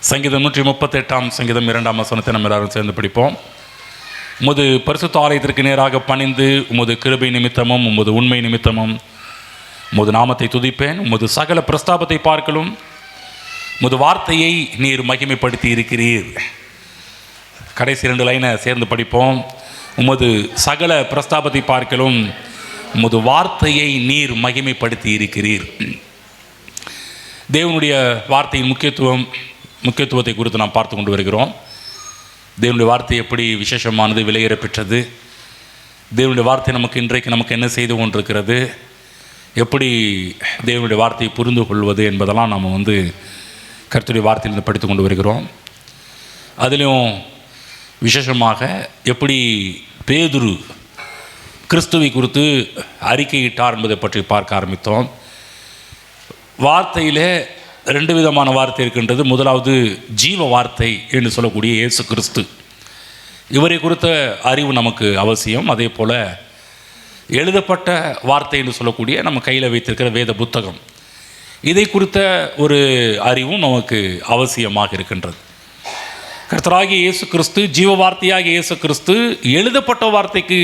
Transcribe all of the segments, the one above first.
சங்கீதம் 138 சங்கீதம் 2 வசனத்தை நம்ம எல்லாரும் சேர்ந்து படிப்போம். உமது பரிசுத்த ஆலயத்திற்கு நேராக பணிந்து உமது கிருபை நிமித்தமும் உமது உண்மை நிமித்தமும் உமது நாமத்தை துதிப்பேன். உமது சகல பிரஸ்தாபத்தை பார்க்கலும் உமது வார்த்தையை நீர் மகிமைப்படுத்தி இருக்கிறீர். கடைசி 2 லைனை சேர்ந்து படிப்போம். உமது சகல பிரஸ்தாபத்தை பார்க்கலும் உமது வார்த்தையை நீர் மகிமைப்படுத்தி இருக்கிறீர். தேவனுடைய வார்த்தையின் முக்கியத்துவத்தை குறித்து நாம் பார்த்து கொண்டு வருகிறோம். தேவனுடைய வார்த்தை எப்படி விசேஷமானது, விலையேற பெற்றது, தேவனுடைய வார்த்தை இன்றைக்கு நமக்கு என்ன செய்து கொண்டிருக்கிறது, எப்படி தேவனுடைய வார்த்தையை புரிந்து கொள்வது என்பதெல்லாம் நாம் கர்த்தருடைய வார்த்தையிலிருந்து படித்து கொண்டு வருகிறோம். அதிலும் விசேஷமாக எப்படி பேதுரு கிறிஸ்துவை குறித்து அறிக்கையிட்டார் என்பதை பற்றி பார்க்க ஆரம்பித்தோம். வார்த்தையிலே 2 விதமான வார்த்தை இருக்கின்றது. முதலாவது ஜீவ வார்த்தை என்று சொல்லக்கூடிய இயேசு கிறிஸ்து. இவரை குறித்த அறிவு நமக்கு அவசியம். அதே போல் எழுதப்பட்ட வார்த்தை என்று சொல்லக்கூடிய நம்ம கையில் வைத்திருக்கிற வேத புத்தகம், இதை குறித்த ஒரு அறிவும் நமக்கு அவசியமாக இருக்கின்றது. கர்த்தராகிய இயேசு கிறிஸ்து, ஜீவ வார்த்தையாகிய இயேசு கிறிஸ்து எழுதப்பட்ட வார்த்தைக்கு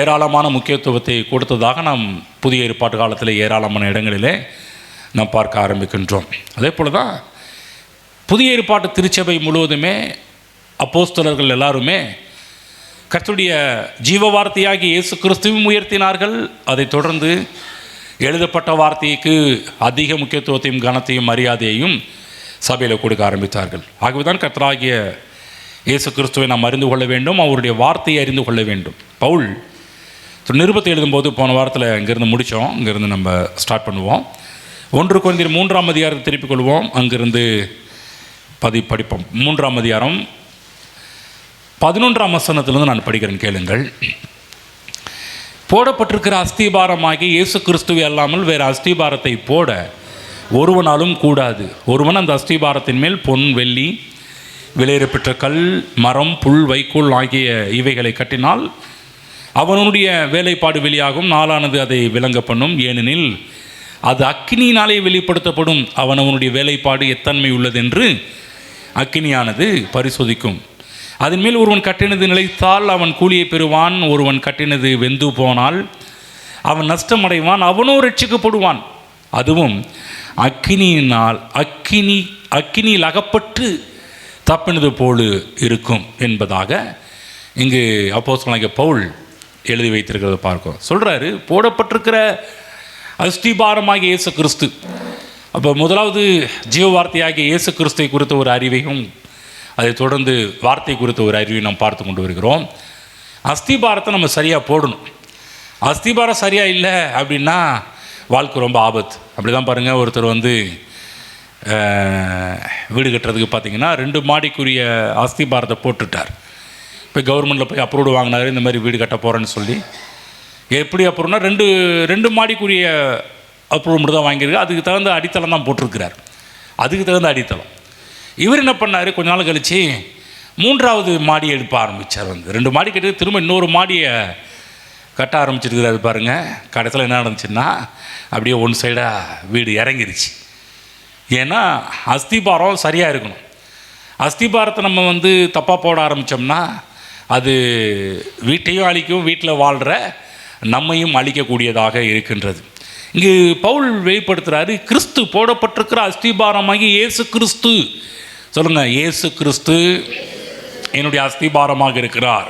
ஏராளமான முக்கியத்துவத்தை கொடுத்ததாக நாம் புதிய ஏற்பாட்டு காலத்தில் ஏராளமான இடங்களிலே நாம் பார்க்க ஆரம்பிக்கின்றோம். அதே போல் தான் புதிய ஏற்பாட்டு திருச்சபை முழுவதுமே அப்போஸ்தலர்கள் எல்லாருமே கர்த்தருடைய ஜீவ வார்த்தையாகி இயேசு கிறிஸ்துவும் உயர்த்தினார்கள். அதைத் தொடர்ந்து எழுதப்பட்ட வார்த்தைக்கு அதிக முக்கியத்துவத்தையும் கனத்தையும் மரியாதையையும் சபையில் கொடுக்க ஆரம்பித்தார்கள். ஆகவே தான் கர்த்தராகிய இயேசு கிறிஸ்துவை நாம் அறிந்து கொள்ள வேண்டும், அவருடைய வார்த்தையை அறிந்து கொள்ள வேண்டும். பவுல் நிருபத்தை எழுதும்போது போன வாரத்தில் இங்கேருந்து முடித்தோம். இங்கேருந்து நம்ம ஸ்டார்ட் பண்ணுவோம். 1 கொரிந்தியர் 3ஆம் அதிகாரத்தை திருப்பிக் கொள்வோம். அங்கிருந்து படிப்போம். 3ஆம் அதிகாரம் 11ஆம் வசனத்திலிருந்து நான் படிக்கிறேன், கேளுங்கள். போடப்பட்டிருக்கிற அஸ்திபாரமாகி இயேசு கிறிஸ்துவை அல்லாமல் வேறு அஸ்திபாரத்தை போட ஒருவனாலும் கூடாது. ஒருவன் அந்த அஸ்திபாரத்தின் மேல் பொன், வெள்ளி, விலையேற பெற்ற கல், மரம், புல், வைக்கோல் ஆகிய இவைகளை கட்டினால் அவனுடைய வேலைப்பாடு வெளியாகும். நாளானது அதை விளங்க பண்ணும். ஏனெனில் அது அக்கினியினாலே வெளிப்படுத்தப்படும். அவனுடைய வேலைப்பாடு எத்தன்மை உள்ளதென்று அக்கினியானது பரிசோதிக்கும். அதன் மேல் ஒருவன் கட்டினது நிலைத்தால் அவன் கூலியை பெறுவான். ஒருவன் கட்டினது வெந்து போனால் அவன் நஷ்டமடைவான், அவனோ ரட்சிக்கப்படுவான். அதுவும் அக்கினியில் அகப்பட்டு தப்பினது போல் இருக்கும் என்பதாக இங்கு அப்போஸ்தலனாகிய பவுல் எழுதி வைத்திருக்கிறத பார்க்கும். சொல்கிறாரு, போடப்பட்டிருக்கிற அஸ்திபாரமாகிய இயேசு கிறிஸ்து. அப்போ முதலாவது ஜீவ வார்த்தையாகிய இயேசு கிறிஸ்துவை குறித்த ஒரு அறிவையும் அதை தொடர்ந்து வார்த்தை குறித்த ஒரு அறிவையும் நாம் பார்த்து கொண்டு வருகிறோம். அஸ்திபாரத்தை நம்ம சரியாக போடணும். அஸ்திபாரம் சரியாக இல்லை அப்படின்னா வாழ்க்கை ரொம்ப ஆபத்து. அப்படி தான் பாருங்கள், ஒருத்தர் வீடு கட்டுறதுக்கு பார்த்திங்கன்னா 2 மாடிக்குரிய அஸ்திபாரத்தை போட்டுட்டார். இப்போ கவர்மெண்ட்டில் போய் அப்ரூவ்டு வாங்கினார், இந்த மாதிரி வீடு கட்ட போகிறேன்னு சொல்லி. எப்படி அப்ரூவ்னா 2 மாடிக்குரிய அப்ரூவ் மட்டும் தான் வாங்கியிருக்கு. அதுக்கு தகுந்த அடித்தளம் தான் போட்டிருக்கிறார். அதுக்கு தகுந்த அடித்தளம். இவர் என்ன பண்ணார், கொஞ்ச நாள் கழித்து 3வது மாடியை எடுப்ப ஆரம்பித்தார். 2 மாடி கட்டி திரும்ப இன்னொரு மாடியை கட்ட ஆரம்பிச்சிருக்கிறாரு பாருங்கள். கடைசியில் என்ன நடந்துச்சுன்னா அப்படியே ஒன் சைடாக வீடு இறங்கிருச்சு. ஏன்னா அஸ்திபாரம் சரியாக இருக்கணும். அஸ்திபாரத்தை நம்ம தப்பாக போட ஆரம்பித்தோம்னா அது வீட்டையும் அழிக்கும், வீட்டில் வாழ்கிற நம்மையும் அழிக்கக்கூடியதாக இருக்கின்றது. இங்கு பவுல் வெளிப்படுத்துகிறாரு, கிறிஸ்து போடப்பட்டிருக்கிற அஸ்திபாரமாகி இயேசு கிறிஸ்து. சொல்லுங்கள், இயேசு கிறிஸ்து என்னுடைய அஸ்திபாரமாக இருக்கிறார்.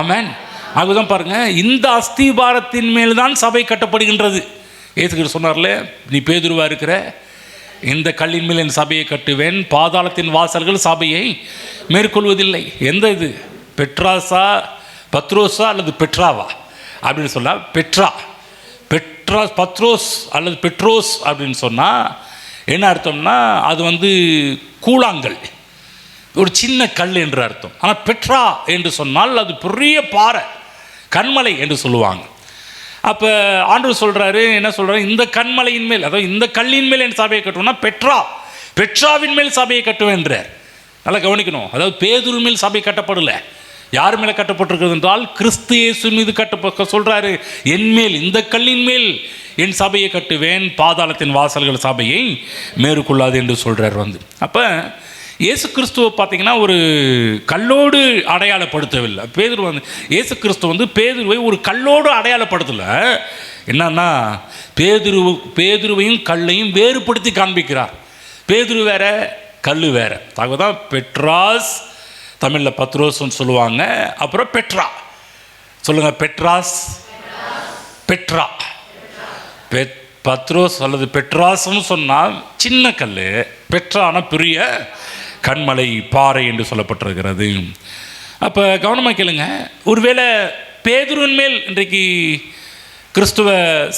ஆமென். அதுதான் பாருங்கள், இந்த அஸ்திபாரத்தின் மேல் தான் சபை கட்டப்படுகின்றது. இயேசு கிறிஸ்து சொன்னார்ல, நீ பேதுருவாக இருக்கிற, இந்த கல்லின் மேல் என் சபையை கட்டுவேன், பாதாளத்தின் வாசல்கள் சபையை மேற்கொள்வதில்லை. எந்த இது, பத்ரோஸா அல்லது பெட்ராவா அப்படின்னு சொன்னால் பத்ரோஸ் அல்லது பெட்ரோஸ் அப்படின்னு சொன்னால் என்ன அர்த்தம்னா அது கூழாங்கல், ஒரு சின்ன கல் என்று அர்த்தம். ஆனால் பெட்ரா என்று சொன்னால் அது பெரிய பாறை, கண்மலை என்று சொல்லுவாங்க. அப்போ ஆண்டவர் சொல்கிறாரு, என்ன சொல்கிறாரு, இந்த கண்மலையின் மேல், அதாவது இந்த கல்லின் மேல் என் சபையை கட்டுவேன்னா பெட்ராவின் மேல் சபையை கட்டுவேன்றார். நல்லா கவனிக்கணும். அதாவது பேதுரு மேல் சபை கட்டப்படலை. யார் மேலே கட்டப்பட்டிருக்கிறது என்றால் கிறிஸ்து இயேசு மீது சொல்கிறாரு, என்மேல், இந்த கல்லின் மேல் என் சபையை கட்டுவேன், பாதாளத்தின் வாசல்கள் சபையை மேற்கொள்ளாது என்று சொல்கிறார். அப்போ இயேசு கிறிஸ்துவை பார்த்தீங்கன்னா ஒரு கல்லோடு அடையாளப்படுத்தவில்லை. பேதுரு இயேசு கிறிஸ்து பேதுருவை ஒரு கல்லோடு அடையாளப்படுத்தலை. என்னன்னா பேதுருவையும் கல்லையும் வேறுபடுத்தி காண்பிக்கிறார். பேதுரு வேற, கல் வேற. தான் பெட்ராஸ், தமிழில் பத்ரோஸ்ன்னு சொல்லுவாங்க. அப்புறம் பெட்ரா சொல்லுங்க, பெட்ராஸ், பெட்ரா. பத்ரோஸ் அல்லது பெட்ராஸ்ன்னு சொன்னால் சின்ன கல், பெட்ரான பெரிய கண்மலை, பாறை என்று சொல்லப்பட்டிருக்கிறது. அப்போ கவனமாக கேளுங்க, ஒருவேளை பேதுருவின் மேல் இன்றைக்கு கிறிஸ்துவ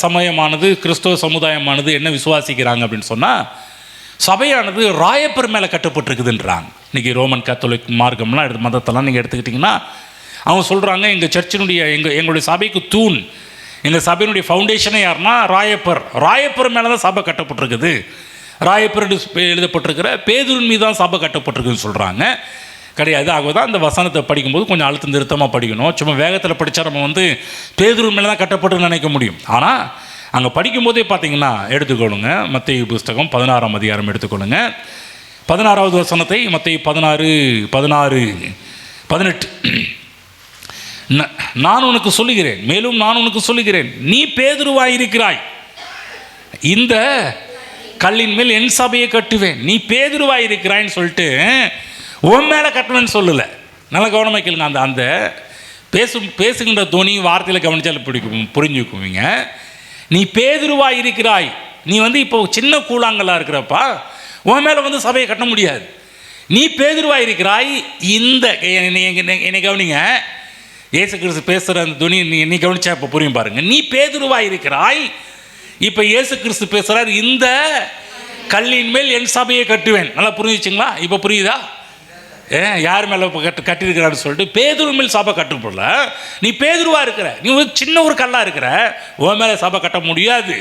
சமயமானது, கிறிஸ்துவ சமுதாயமானது என்ன விசுவாசிக்கிறாங்க அப்படின்னு சொன்னால், சபையானது ராயப்பர் மேலே கட்டப்பட்டிருக்குதுன்றாங்க. இன்றைக்கி ரோமன் கத்தோலிக் மார்க்கம்லாம் மதத்தெல்லாம் நீங்கள் எடுத்துக்கிட்டிங்கன்னா அவங்க சொல்கிறாங்க, எங்கள் சர்ச்சினுடைய எங்களுடைய சபைக்கு தூண், எங்கள் சபையினுடைய ஃபவுண்டேஷனே யாருன்னா ராயப்பர் மேலே தான் சபை கட்டப்பட்டிருக்குது. ராயப்பர் எழுதப்பட்டிருக்கிற பேதுருவின் மீது தான் சபை கட்டப்பட்டிருக்குதுன்னு சொல்கிறாங்க. கிடையாது. ஆக தான் அந்த வசனத்தை படிக்கும்போது கொஞ்சம் அழுத்தம் திருத்தமாக படிக்கணும். சும்மா வேகத்தில் படித்தா நம்ம பேதுரு மேலே தான் கட்டப்பட்டுன்னு நினைக்க முடியும். ஆனால் அங்கே படிக்கும்போதே பார்த்தீங்கன்னா எடுத்துக்கொள்ளுங்க, மத்தேயு புஸ்தகம் 16ஆம் அதிகாரம் எடுத்துக்கொள்ளுங்க. 16வது வசனத்தை, மத்தேயு 16:18. நான் உனக்கு சொல்லுகிறேன், மேலும் நான் உனக்கு சொல்லுகிறேன், நீ பேதுருவாயிருக்கிறாய், இந்த கல்லின் மேல் என் சபையை கட்டுவேன். நீ பேதுருவாயிருக்கிறாய்ன்னு சொல்லிட்டு உன் மேலே கட்டுவேன்னு சொல்லலை. நல்லா கவனமாக கேளுங்க. அந்த பேசுகின்ற துணி வார்த்தையில் கவனிச்சாலும் புரிஞ்சுக்குவீங்க. நீ பேதுருவாயிருக்கிறாய், நீ இப்போ சின்ன கூழாங்கலாக இருக்கிறப்பா உன் மேலே சபையை கட்ட முடியாது. நீ பேதுருவாயிருக்கிறாய், இந்த என்னை கவனிங்க, இயேசு கிறிஸ்து பேசுகிற அந்த துணி நீ கவனிச்சா இப்போ புரியும் பாருங்க. நீ பேதுருவாயிருக்கிறாய், இப்போ இயேசு கிறிஸ்து பேசுகிறார், இந்த கல்லின் மேல் என் சபையை கட்டுவேன். நல்லா புரிஞ்சிச்சிங்களா? இப்போ புரியுதா? யார் மேலே கட்டியிருக்கிறான்னு சொல்லிட்டு பேதுரு மேல் சபை கட்டுப்படல. நீ பேதுருவா இருக்கிற, நீ சின்ன ஒரு கல்லாக இருக்கிற, உன் மேலே சபை கட்ட முடியாது.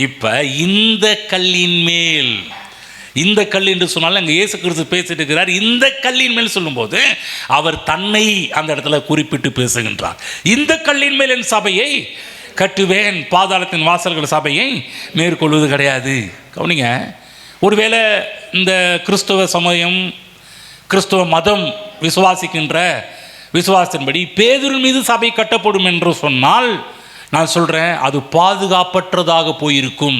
இப்போ இந்த கல்லின் மேல், இந்த கல் என்று சொன்னாலும் அங்கே இயேசு கிறிஸ்து பேசிட்டு இருக்கிறார். இந்த கல்லின் மேல் சொல்லும்போது அவர் தன்னை அந்த இடத்துல குறிப்பிட்டு பேசுகின்றார். இந்த கல்லின் மேல் என் சபையை கட்டுவேன், பாதாளத்தின் வாசல்கள் சபையை மேற்கொள்வது கிடையாது. கவனிங்க, ஒருவேளை இந்த கிறிஸ்துவ சமயம், கிறிஸ்துவ மதம் விசுவாசிக்கின்ற விசுவாசத்தின்படி பேதுரு மீது சபை கட்டப்படும் என்று சொன்னால் நான் சொல்கிறேன், அது பாதுகாப்பற்றதாக போயிருக்கும்.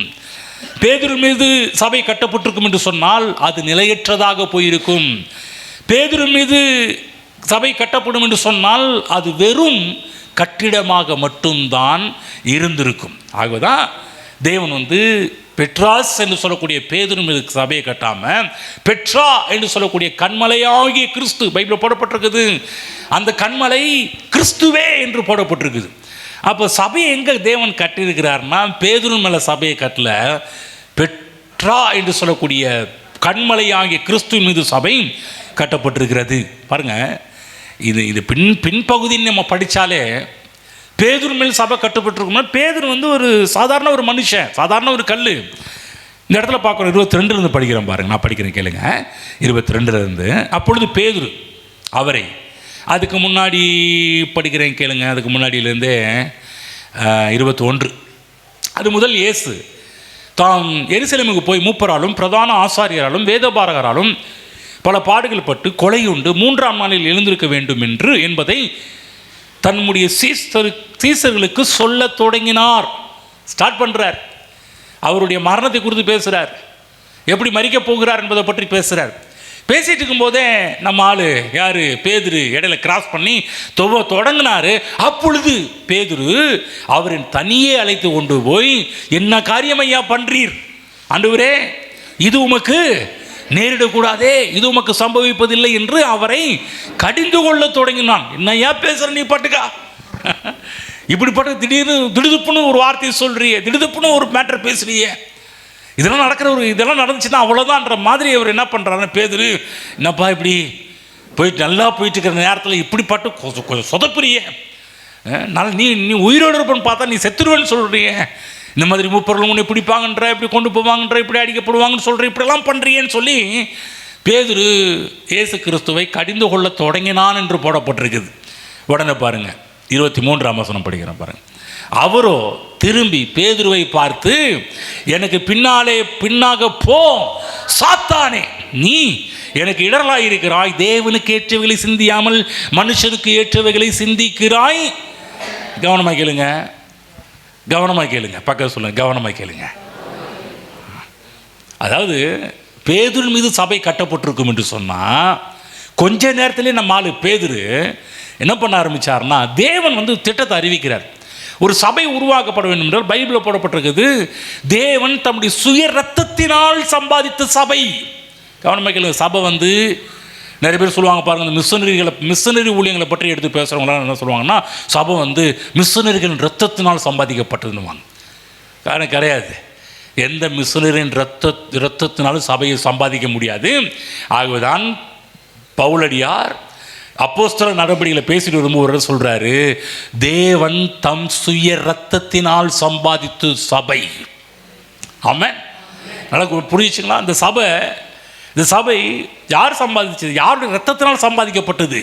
பேதுரு மீது சபை கட்டப்பட்டிருக்கும் என்று சொன்னால் அது நிலையற்றதாக போயிருக்கும். பேதுரு மீது சபை கட்டப்படும் என்று சொன்னால் அது வெறும் கட்டிடமாக மட்டும்தான் இருந்திருக்கும். ஆகதான் தேவன் பெட்ராஸ் என்று சொல்லக்கூடிய பேதுரு மீது சபையை கட்டாமல் பெட்ரா என்று சொல்லக்கூடிய கண்மலையாகிய கிறிஸ்து பைபிளில் போடப்பட்டிருக்குது. அந்த கண்மலை கிறிஸ்துவே என்று போடப்பட்டிருக்குது. அப்போ சபையை எங்கே தேவன் கட்டியிருக்கிறார்னா பேதுரு மேலே சபையை கட்டல, பெட்ரா என்று சொல்லக்கூடிய கண்மலையாகிய கிறிஸ்து மீது சபை கட்டப்பட்டிருக்கிறது. பாருங்கள், இது பின்பகுதின்னு நம்ம படித்தாலே பேதுரு மேல் சபை கட்டப்பட்டிருக்கோம்னா பேதுரு ஒரு சாதாரண ஒரு மனுஷன், சாதாரண ஒரு கல். இந்த இடத்துல பார்க்குறோம், 22 படிக்கிறேன் பாருங்க, நான் படிக்கிறேன் கேளுங்க. 22 அப்பொழுது பேதுரு அவரை, அதுக்கு முன்னாடி படிக்கிறேன் கேளுங்க, அதுக்கு முன்னாடியிலேருந்தே 21 அது முதல் இயேசு தாம் எருசலேமுக்கு போய் மூப்பராலும் பிரதான ஆசாரியராலும் வேதபாரகராலும் பல பாடுகள் பட்டு கொலையுண்டு 3ஆம் நாளில் எழுந்திருக்க வேண்டும் என்பதை தன்னுடைய சீசர்களுக்கு சொல்ல தொடங்கினார். ஸ்டார்ட் பண்ணுறார். அவருடைய மரணத்தை குறித்து பேசுகிறார், எப்படி மரிக்க போகிறார் என்பதை பற்றி பேசுகிறார். பேசிகிட்டு இருக்கும்போதே நம்ம ஆள் யார், பேதுரு இடையில கிராஸ் பண்ணி தொடங்கினார். அப்பொழுது பேதுரு அவரின் தனியே அழைத்து கொண்டு போய், என்ன காரியம் ஐயா பண்ணுறீர், ஆண்டவரே இது உமக்கு நேரிடக்கூடாதே, இது உமக்கு சம்பவிப்பதில்லை என்று அவரை கடிந்து கொள்ள தொடங்கினான். என்னையா பேசுகிற நீ பாட்டுக்கா, இப்படிப்பட்ட திடீர்னு ஒரு வார்த்தையை சொல்றியே, திடீர்னு ஒரு மேட்டர் பேசுறியே, இதெல்லாம் இதெல்லாம் நடந்துச்சுன்னா அவ்வளோதான்ற மாதிரி அவர் என்ன பண்ணுறாருன்னா, பேதுரு என்னப்பா இப்படி போயிட்டு நல்லா போயிட்டு இருக்கிற நேரத்தில் இப்படிப்பட்டு கொஞ்சம் சொதப்புறியே, நீ உயிரோடு இருப்பன்னு பார்த்தா நீ செத்துருவேன்னு சொல்கிறியே, இந்த மாதிரி மூப்பர்கள் உன்னை பிடிப்பாங்கன்ற, இப்படி கொண்டு போவாங்கன்ற, இப்படி அடிக்கப்படுவாங்கன்னு சொல்கிற, இப்படிலாம் பண்ணுறியேன்னு சொல்லி பேதுரு இயேசு கிறிஸ்துவை கடிந்து கொள்ள தொடங்கினான் என்று போடப்பட்டிருக்குது. உடனே பாருங்க 23ஆம் வசனம் படிக்கிறேன் பாருங்க. அவரோ திரும்பி பேதுருவை பார்த்து, எனக்கு பின்னாக போ சாத்தானே, நீ எனக்கு இடரலாய் இருக்கிறாய். தேவனுக்கு ஏற்றவைகளை சிந்தியாமல் மனுஷனுக்கு ஏற்றவைகளை சிந்திக்கிறாய். கவனமாக கேளுங்க, கவனமாக கேளுங்க, பக்கத்தில் சொல்லுங்க, கவனமாக கேளுங்க. அதாவது பேதுரு மீது சபை கட்டப்பட்டிருக்கும் என்று சொன்னால் கொஞ்ச நேரத்திலே நம்ம ஆளு பேதுரு என்ன பண்ண ஆரம்பித்தார்னா, தேவன் திட்டத்தை அறிவிக்கிறார். ஒரு சபை உருவாக்கப்பட வேண்டும் என்றால் பைபிளில் போடப்பட்டிருக்குது, தேவன் தம்முடைய சுய ரத்தத்தினால் சம்பாதித்த சபை. கவனமாக கேளுங்க. சபை நிறைய பேர் சொல்லுவாங்க பாருங்கள், இந்த மிஷனரி ஊழியங்களை பற்றி எடுத்து பேசுகிறவங்களாம் என்ன சொல்லுவாங்கன்னா, சபை மிஷனரிகளின் ரத்தத்தினால் சம்பாதிக்கப்பட்டதுன்னுவாங்க. காரணம் கிடையாது. எந்த மிஷனரின் ரத்தத்தினாலும் சபையை சம்பாதிக்க முடியாது. ஆகவேதான் பவுலடியார் அப்போஸ்தலர் நடவடிக்கைகளை பேசிட்டு வரும்போது சொல்கிறாரு, தேவன் தம் சுய ரத்தத்தினால் சம்பாதித்து சபை. ஆமாம், நல்லா புரிஞ்சுச்சுங்களா? இந்த சபை யார் சம்பாதிச்சது? யாருடைய ரத்தத்தினால் சம்பாதிக்கப்பட்டது?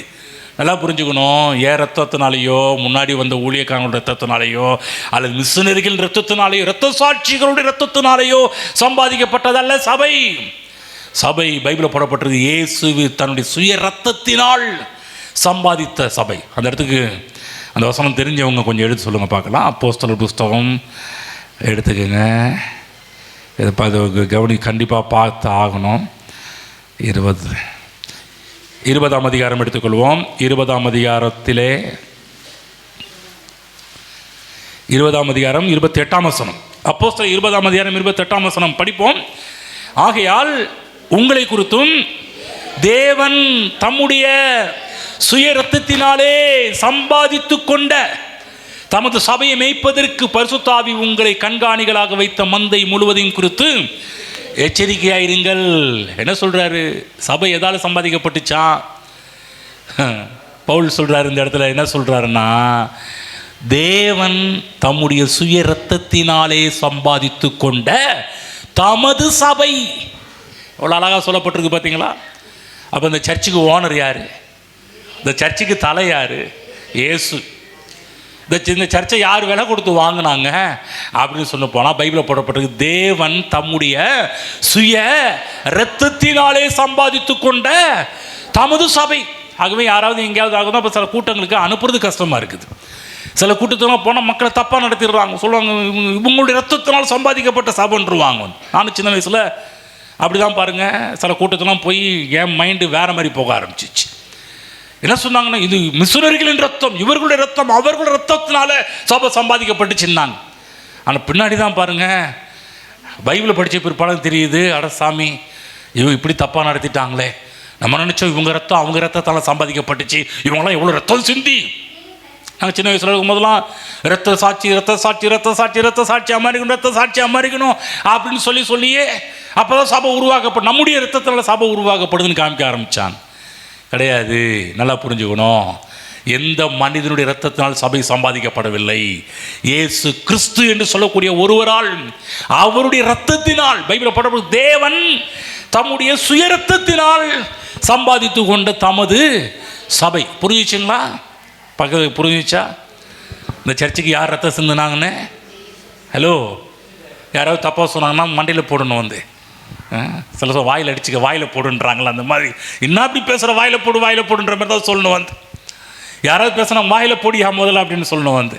நல்லா புரிஞ்சுக்கணும். ஏன் ரத்தத்தினாலேயோ, முன்னாடி வந்த ஊழியக்காரங்களோட ரத்தத்தினாலேயோ, அல்லது மிஷனரிகள் ரத்தத்தினாலேயோ, இரத்த சாட்சிகளுடைய ரத்தத்தினாலேயோ சம்பாதிக்கப்பட்டதல்ல சபை. சபை பைபிளில் போடப்பட்டது இயேசு தன்னுடைய சுய ரத்தத்தினால் சம்பாதித்த சபை. அந்த இடத்துக்கு அந்த வசனம் தெரிஞ்சவங்க கொஞ்சம் எடுத்து சொல்லுங்கள் பார்க்கலாம். அப்போஸ்தலர் புஸ்தகம் எடுத்துக்கோங்க. இதை கண்டிப்பாக பார்த்து ஆகணும். 20ஆம் அதிகாரம் எடுத்துக்கொள்வோம். 20ஆம் அதிகாரத்திலே 20ஆம் அதிகாரம் 28ஆம் வசனம். அப்போஸ்தலர் 20ஆம் அதிகாரம் 28ஆம் வசனம் படிப்போம். ஆகையால் உங்களை குறித்தும் தேவன் தம்முடைய சுய ரத்தத்தினாலே சம்பாதித்து கொண்ட தமது சபையை மேய்ப்பதற்கு பரிசுத்த ஆவி உங்களை கண்காணிகளாக வைத்த மந்தை முழுவதையும் குறித்து எச்சரிக்கையாயிருங்கள். என்ன சொல்றாரு? சபை எதால சம்பாதிக்கப்பட்டுச்சா? பவுல் சொல்றாரு இந்த இடத்துல. என்ன சொல்றாருன்னா, தேவன் தம்முடைய சுய ரத்தத்தினாலே சம்பாதித்து கொண்ட தமது சபை. அவ்வளோ அழகாக சொல்லப்பட்டிருக்கு பார்த்தீங்களா? அப்போ இந்த சர்ச்சுக்கு ஓனர் யார்? இந்த சர்ச்சுக்கு தலை யார்? இயேசு. இந்த சர்ச்சை யார் விலை கொடுத்து வாங்கினாங்க அப்படின்னு சொல்ல போனால் பைபிளில் போடப்பட்டிருக்கு, தேவன் தம்முடைய சுய இரத்தத்தினாலே சம்பாதித்து கொண்ட தமது சபை. ஆகவே யாராவது எங்கேயாவது ஆகுதுன்னா இப்போ சில கூட்டங்களுக்கு அனுப்புறது கஷ்டமாக இருக்குது. சில கூட்டத்தெல்லாம் போனால் மக்களை தப்பாக நடத்திடுறாங்க. சொல்லுவாங்க, இவங்களுடைய ரத்தத்தினால் சம்பாதிக்கப்பட்ட சபைன்றுவாங்க. நானும் சின்ன வயசில் அப்படி தான் பாருங்கள், சில கூட்டத்தெல்லாம் போய் என் மைண்டு வேறு மாதிரி போக ஆரம்பிச்சிச்சு. என்ன சொன்னாங்கன்னா, இது மிஷனரிகளின் ரத்தம், இவர்களுடைய ரத்தம், அவர்களுடைய ரத்தத்தினால சபை சம்பாதிக்கப்பட்டுச்சுன்னாங்க. ஆனால் பின்னாடி தான் பாருங்கள், பைபிளை படித்த பிற்பாடு தெரியுது, அட சாமி இவங்க இப்படி தப்பாக நடத்திட்டாங்களே, நம்ம நினச்சோம் இவங்க ரத்தம் அவங்க ரத்தத்தால் சம்பாதிக்கப்பட்டுச்சு, இவங்களாம் எவ்வளோ ரத்தம் சிந்தி. நாங்கள் சின்ன வயசில் இருக்கும்போதெல்லாம் ரத்த சாட்சி ரத்த சாட்சி ரத்த சாட்சி ரத்த சாட்சி அமரிக்கணும், ரத்த சாட்சி அமரிக்கணும் அப்படின்னு சொல்லியே அப்போ தான் சபை உருவாக்கப்படும், நம்முடைய ரத்தத்தினால சபை உருவாக்கப்படுதுன்னு காமிக்க ஆரம்பித்தான். கிடையாது. நல்லா புரிஞ்சுக்கணும், எந்த மனிதனுடைய இரத்தத்தினால் சபை சம்பாதிக்கப்படவில்லை. இயேசு கிறிஸ்து என்று சொல்லக்கூடிய ஒருவரால், அவருடைய இரத்தத்தினால், பைபிளில் போடப்படும் தேவன் தம்முடைய சுய இரத்தத்தினால் சம்பாதித்து கொண்ட தமது சபை. புரிஞ்சிச்சுங்களா? பக்கத்து புரிஞ்சிச்சா? இந்த சர்ச்சுக்கு யார் ரத்தம் சிந்தினாங்கன்னு ஹலோ யாராவது தப்பாக சொன்னாங்கன்னா மண்டையில் போடணும். சில வாயில் அடிச்சுக்க, வாயில் போடுன்றாங்களா, அந்த மாதிரி என்ன அப்படி பேசுகிற, வாயில் போடுன்ற மாதிரி தான் சொல்லணும். யாராவது பேசுனா வாயில் போடியா முதல்ல அப்படின்னு சொல்லணும்.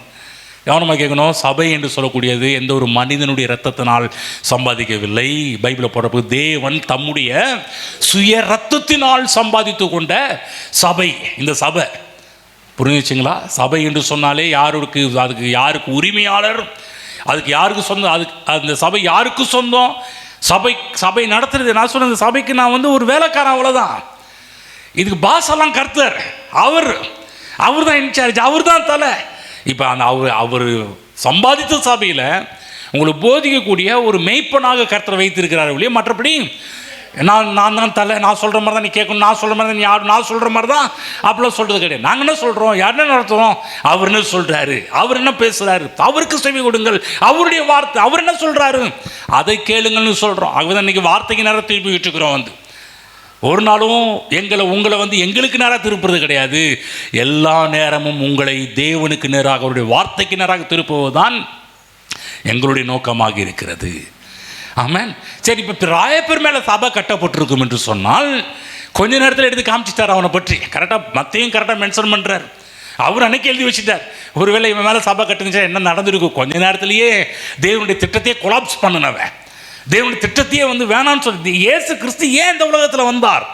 கவனமாக கேட்கணும். சபை என்று சொல்லக்கூடியது எந்த ஒரு மனிதனுடைய இரத்தத்தினால் சம்பாதிக்கவில்லை. பைபிளில் போடப்போ தேவன் தம்முடைய சுய இரத்தத்தினால் சம்பாதித்து கொண்ட சபை. இந்த சபை புரிஞ்சுச்சுங்களா? சபை என்று சொன்னாலே அதுக்கு யாருக்கு உரிமையாளர், அதுக்கு யாருக்கு சொந்தம், அதுக்கு அந்த சபை யாருக்கு சொந்தம், சபை நடத்துறது. நான் சொன்ன சபைக்கு நான் ஒரு வேலைக்காரன், அவ்வளோதான். இதுக்கு பாஸெல்லாம் கர்த்தர், அவர் தான் இன்சார்ஜ், அவர் தான் தலை. இப்போ அவர் சம்பாதித்த சபையில் உங்களுக்கு போதிக்கக்கூடிய ஒரு மெய்ப்பனாக கர்த்தர் வைத்திருக்கிறார் இல்லையா? மற்றபடி நான் தான் தலை, நான் சொல்கிற மாதிரி தான் நீ கேட்கணும், நான் சொல்கிற மாதிரி தான் நீ யாரும், நான் சொல்கிற மாதிரி தான் அப்படிலாம் சொல்கிறது கிடையாது. நாங்கள் என்ன சொல்கிறோம், யார் என்ன நடத்துகிறோம், அவர் என்ன சொல்கிறாரு, அவர் என்ன பேசுகிறாரு, அவருக்கு செவி கொடுங்கள், அவருடைய வார்த்தை, அவர் என்ன சொல்கிறாரு அதை கேளுங்கள்னு சொல்கிறோம். ஆகவே தான் இன்றைக்கி வார்த்தைக்கு நேரம் திருப்பி விட்டுக்கிறோம். ஒரு நாளும் உங்களை எங்களுக்கு நேராக திருப்புறது கிடையாது. எல்லா நேரமும் உங்களை தேவனுக்கு நேராக, அவருடைய வார்த்தைக்கு நேராக திருப்புவது தான் எங்களுடைய நோக்கமாக இருக்கிறது. ஆமென். சரி, இப்போ ராயப்பர் மேலே சபை கட்டப்பட்டிருக்கும் என்று சொன்னால் கொஞ்ச நேரத்தில் எடுத்து காமிச்சிட்டார் அவனை பற்றி. கரெக்டாக மத்தையும் கரெக்டாக மென்ஷன் பண்ணுறார். அவர் அன்னைக்கு எழுதி வச்சுட்டார். ஒருவேளை இவன் மேலே சபை கட்டுனுச்சா என்ன நடந்திருக்கும்? கொஞ்ச நேரத்திலேயே தேவனுடைய திட்டத்தையே கொலாப்ஸ் பண்ணினவன், தேவனுடைய திட்டத்தையே வேணான்னு சொல்லி, இயேசு கிறிஸ்து ஏன் இந்த உலகத்தில் வந்தார்?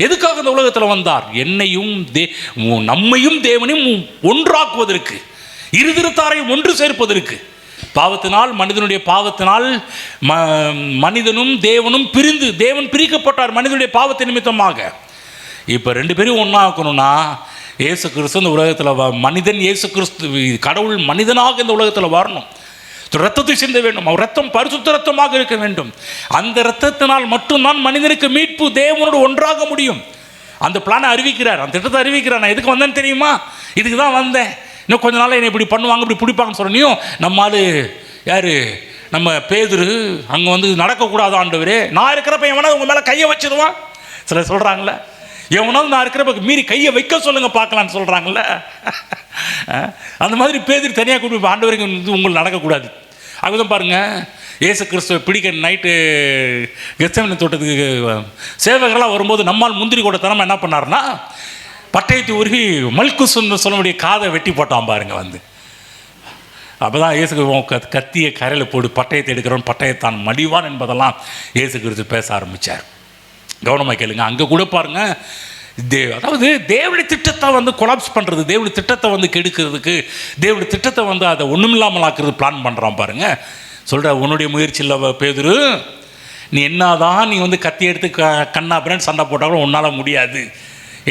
எதுக்காக இந்த உலகத்தில் வந்தார்? என்னையும் நம்மையும் தேவனையும் ஒன்றாக்குவதற்கு, இருதிருத்தாரையும் ஒன்று சேர்ப்பதற்கு. பாவத்தினால், மனிதனுடைய பாவத்தினால் மனிதனும் தேவனும் பிரிந்து, தேவன் பிரிக்கப்பட்டார் மனிதனுடைய பாவத்தை நிமித்தமாக. இப்போ ரெண்டு பேரும் ஒன்றாக்கணும்னா இயேசு கிறிஸ்து இந்த உலகத்தில் மனிதன், இயேசு கிறிஸ்து கடவுள் மனிதனாக இந்த உலகத்தில் வரணும். ரத்தத்தை சிந்த வேண்டும். அவர் ரத்தம் பரிசுத்த ரத்தமாக இருக்க வேண்டும். அந்த ரத்தத்தினால் மட்டும்தான் மனிதனுக்கு மீட்பு, தேவனோடு ஒன்றாக முடியும். அந்த பிளானை அறிவிக்கிறார், அந்த திட்டத்தை அறிவிக்கிறார். நான் எதுக்கு வந்தேன்னு தெரியுமா? இதுக்கு தான் வந்தேன். இன்னும் கொஞ்ச நாள் என்னை இப்படி பண்ணுவாங்க, இப்படி பிடிப்பாங்கன்னு சொன்னியும், நம்ம ஆள் யார், நம்ம பேதுரு அங்கே நடக்கக்கூடாது ஆண்டவரே, நான் இருக்கிறப்ப எவனா உங்கள் மேலே கையை வச்சிருவான். சிலர் சொல்கிறாங்களே, எவனாவது நான் இருக்கிறப்ப மீறி கையை வைக்க சொல்லுங்கள் பார்க்கலான்னு சொல்கிறாங்களே. அந்த மாதிரி பேதுரு தனியாக கூப்பிட்டு, ஆண்டவருக்கு உங்களுக்கு நடக்கக்கூடாது. அதுதான் பாருங்கள், இயேசு கிறிஸ்துவை பிடிக்க நைட்டு கெத்செமனே தோட்டத்துக்கு சேவகர்களாக வரும்போது நம்மால் முந்திரி கூட தரமாக என்ன பண்ணார்னா, பட்டயத்தை உருகி மல்குசுன்னு சொல்லக்கூடிய காதை வெட்டி போட்டான் பாருங்க. அப்போ தான் இயேசு கத்தியை கரையில் போடு, பட்டயத்தை எடுக்கிறவன் பட்டயத்தான் மடிவான் என்பதெல்லாம் இயேசு கிறிஸ்து பேச ஆரம்பித்தார். கவனமாக கேளுங்க. அங்கே கூட பாருங்கள், அதாவது தேவனுடைய திட்டத்தை கொலாப்ஸ் பண்ணுறது, தேவனுடைய திட்டத்தை கெடுக்கிறதுக்கு, தேவனுடைய திட்டத்தை அதை ஒன்றுமில்லாமல் ஆக்குறது பிளான் பண்ணுறான் பாருங்கள். சொல்கிற, உன்னுடைய முயற்சி இல்லை பேதுரு, நீ என்னதான் நீ கத்தி எடுத்து கண்ணா பிறன் சண்டை போட்டாலும் உன்னால் முடியாது.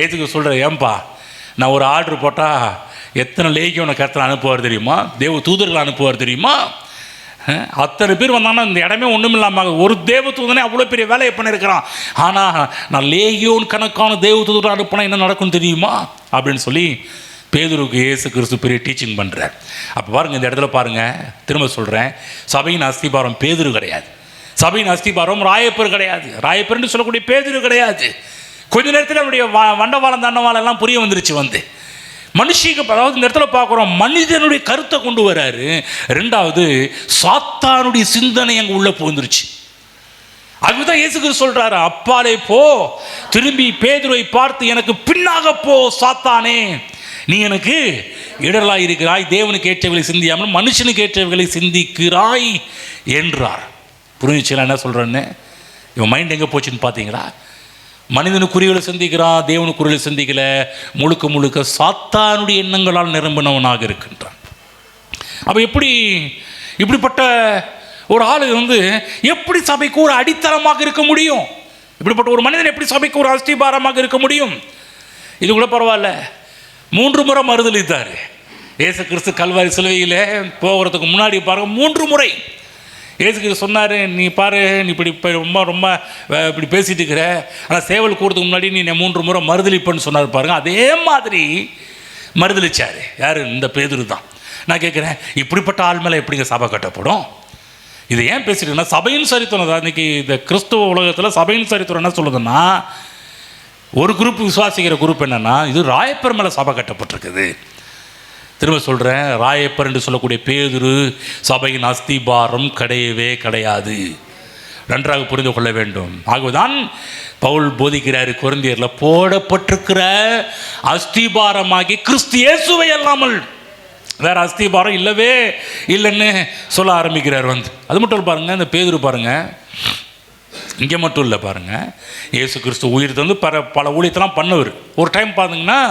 ஏத்துக்கு சொல்கிற, ஏன்பா நான் ஒரு ஆர்டர் போட்டால் எத்தனை லேகியோனை கருத்தில் அனுப்புவார் தெரியுமா? தேவ தூதர்கள் அனுப்புவார் தெரியுமா? அத்தனை பேர் வந்தாங்கன்னா இந்த இடமே ஒன்றும் இல்லாமல், ஒரு தேவ தூதனே அவ்வளோ பெரிய வேலையை பண்ணியிருக்கிறான். ஆனால் நான் லேகியோன் கணக்கான தேவ தூதர்கள் அனுப்பினா என்ன நடக்கும் தெரியுமா அப்படின்னு சொல்லி பேதுருக்கு இயேசு கிறிஸ்து பெரிய டீச்சிங் பண்ணுறார். அப்போ பாருங்கள், இந்த இடத்துல பாருங்கள், திரும்ப சொல்கிறேன், சபையின் அஸ்திபாரம் பேதுரு கிடையாது. சபையின் அஸ்திபாரம் ராயப்பர் கிடையாது. ராயப்பர்னு சொல்லக்கூடிய பேதுரு கிடையாது. கொஞ்ச நேரத்தில் அவருடைய வண்டவாளம் தண்டவாளம் எல்லாம் புரிய வந்துருச்சு. மனுஷிக்கு, அதாவது இந்த இடத்துல பார்க்குறோம், மனிதனுடைய கருத்தை கொண்டு வராரு. ரெண்டாவது, சாத்தானுடைய சிந்தனை அங்கே உள்ள புகுந்துருச்சு. அதுதான் இயேசுக்கு சொல்றாரு, அப்பாலே போ, திரும்பி பேதுருவை பார்த்து, எனக்கு பின்னாக போ சாத்தானே, நீ எனக்கு இடரலாய் இருக்கிறாய், தேவனுக்கு ஏற்றவைகளை சிந்தியாமல் மனுஷனுக்கு ஏற்றவைகளை சிந்திக்கிறாய் என்றார். புரிஞ்சுச்சுல என்ன சொல்கிறேன்னு? இவன் மைண்ட் எங்கே போச்சுன்னு பார்த்தீங்களா? மனிதனுக்குரியவர்களை சிந்திக்கிறான், தேவனுக்குரியவர்களை சிந்திக்கல, முழுக்க முழுக்க சாத்தானுடைய எண்ணங்களால் நிரம்பினவனாக இருக்கின்றான். அப்போ இப்படிப்பட்ட ஒரு ஆள் எப்படி சபைக்கு ஒரு அடித்தளமாக இருக்க முடியும்? இப்படிப்பட்ட ஒரு மனிதன் எப்படி சபைக்கு ஒரு அஸ்திபாரமாக இருக்க முடியும்? இது கூட பரவாயில்ல, 3 முறை மறுதளித்தார் இயேசு கிறிஸ்து கல்வாரி சிலுவையில் போகிறதுக்கு முன்னாடி பாருங்க, 3 முறை இயேசுக்கு சொன்னார், நீ பாரு, நீ இப்படி ரொம்ப இப்படி பேசிட்டு இருக்கிற, ஆனால் சேவல் கூறதுக்கு முன்னாடி நீ 3 முறை மறுதளிப்பன்னு சொன்னார் பாருங்க. அதே மாதிரி மறுதளிச்சார். யார்? இந்த பேதுரு தான். நான் கேட்குறேன், இப்படிப்பட்ட ஆள் மேலே எப்படிங்க சபை கட்டப்படும்? இதை ஏன் பேசிட்டுன்னா, சபையின் சரித்திரம் தான் இன்றைக்கி இந்த கிறிஸ்துவ உலகத்தில் சபையின் சரித்திரம் என்ன சொல்லுதுன்னா, ஒரு குரூப் விசுவாசிக்கிற குரூப் என்னென்னா, இது ராயப்பர் மேலே சபை கட்டப்பட்டிருக்குது. திரும்ப சொல்கிறேன், ராயப்பர் என்று சொல்லக்கூடிய பேதுரு சபையின் அஸ்திபாரம் கிடையவே கிடையாது. நன்றாக புரிந்து கொள்ள வேண்டும். ஆகவேதான் பவுல் போதிக்கிறார் கொரிந்தியரில், போடப்பட்டிருக்கிற அஸ்திபாரமாகி கிறிஸ்து இயேசுவை அல்லாமல் வேற அஸ்திபாரம் இல்லவே இல்லைன்னு சொல்ல ஆரம்பிக்கிறார். அது மட்டும் பாருங்கள், இந்த பேதுரு பாருங்கள், இங்கே மட்டும் இல்லை பாருங்கள், இயேசு கிறிஸ்து உயிர் தந்து பல ஊழியத்தெல்லாம் பண்ணவர். ஒரு டைம் பார்த்தீங்கன்னா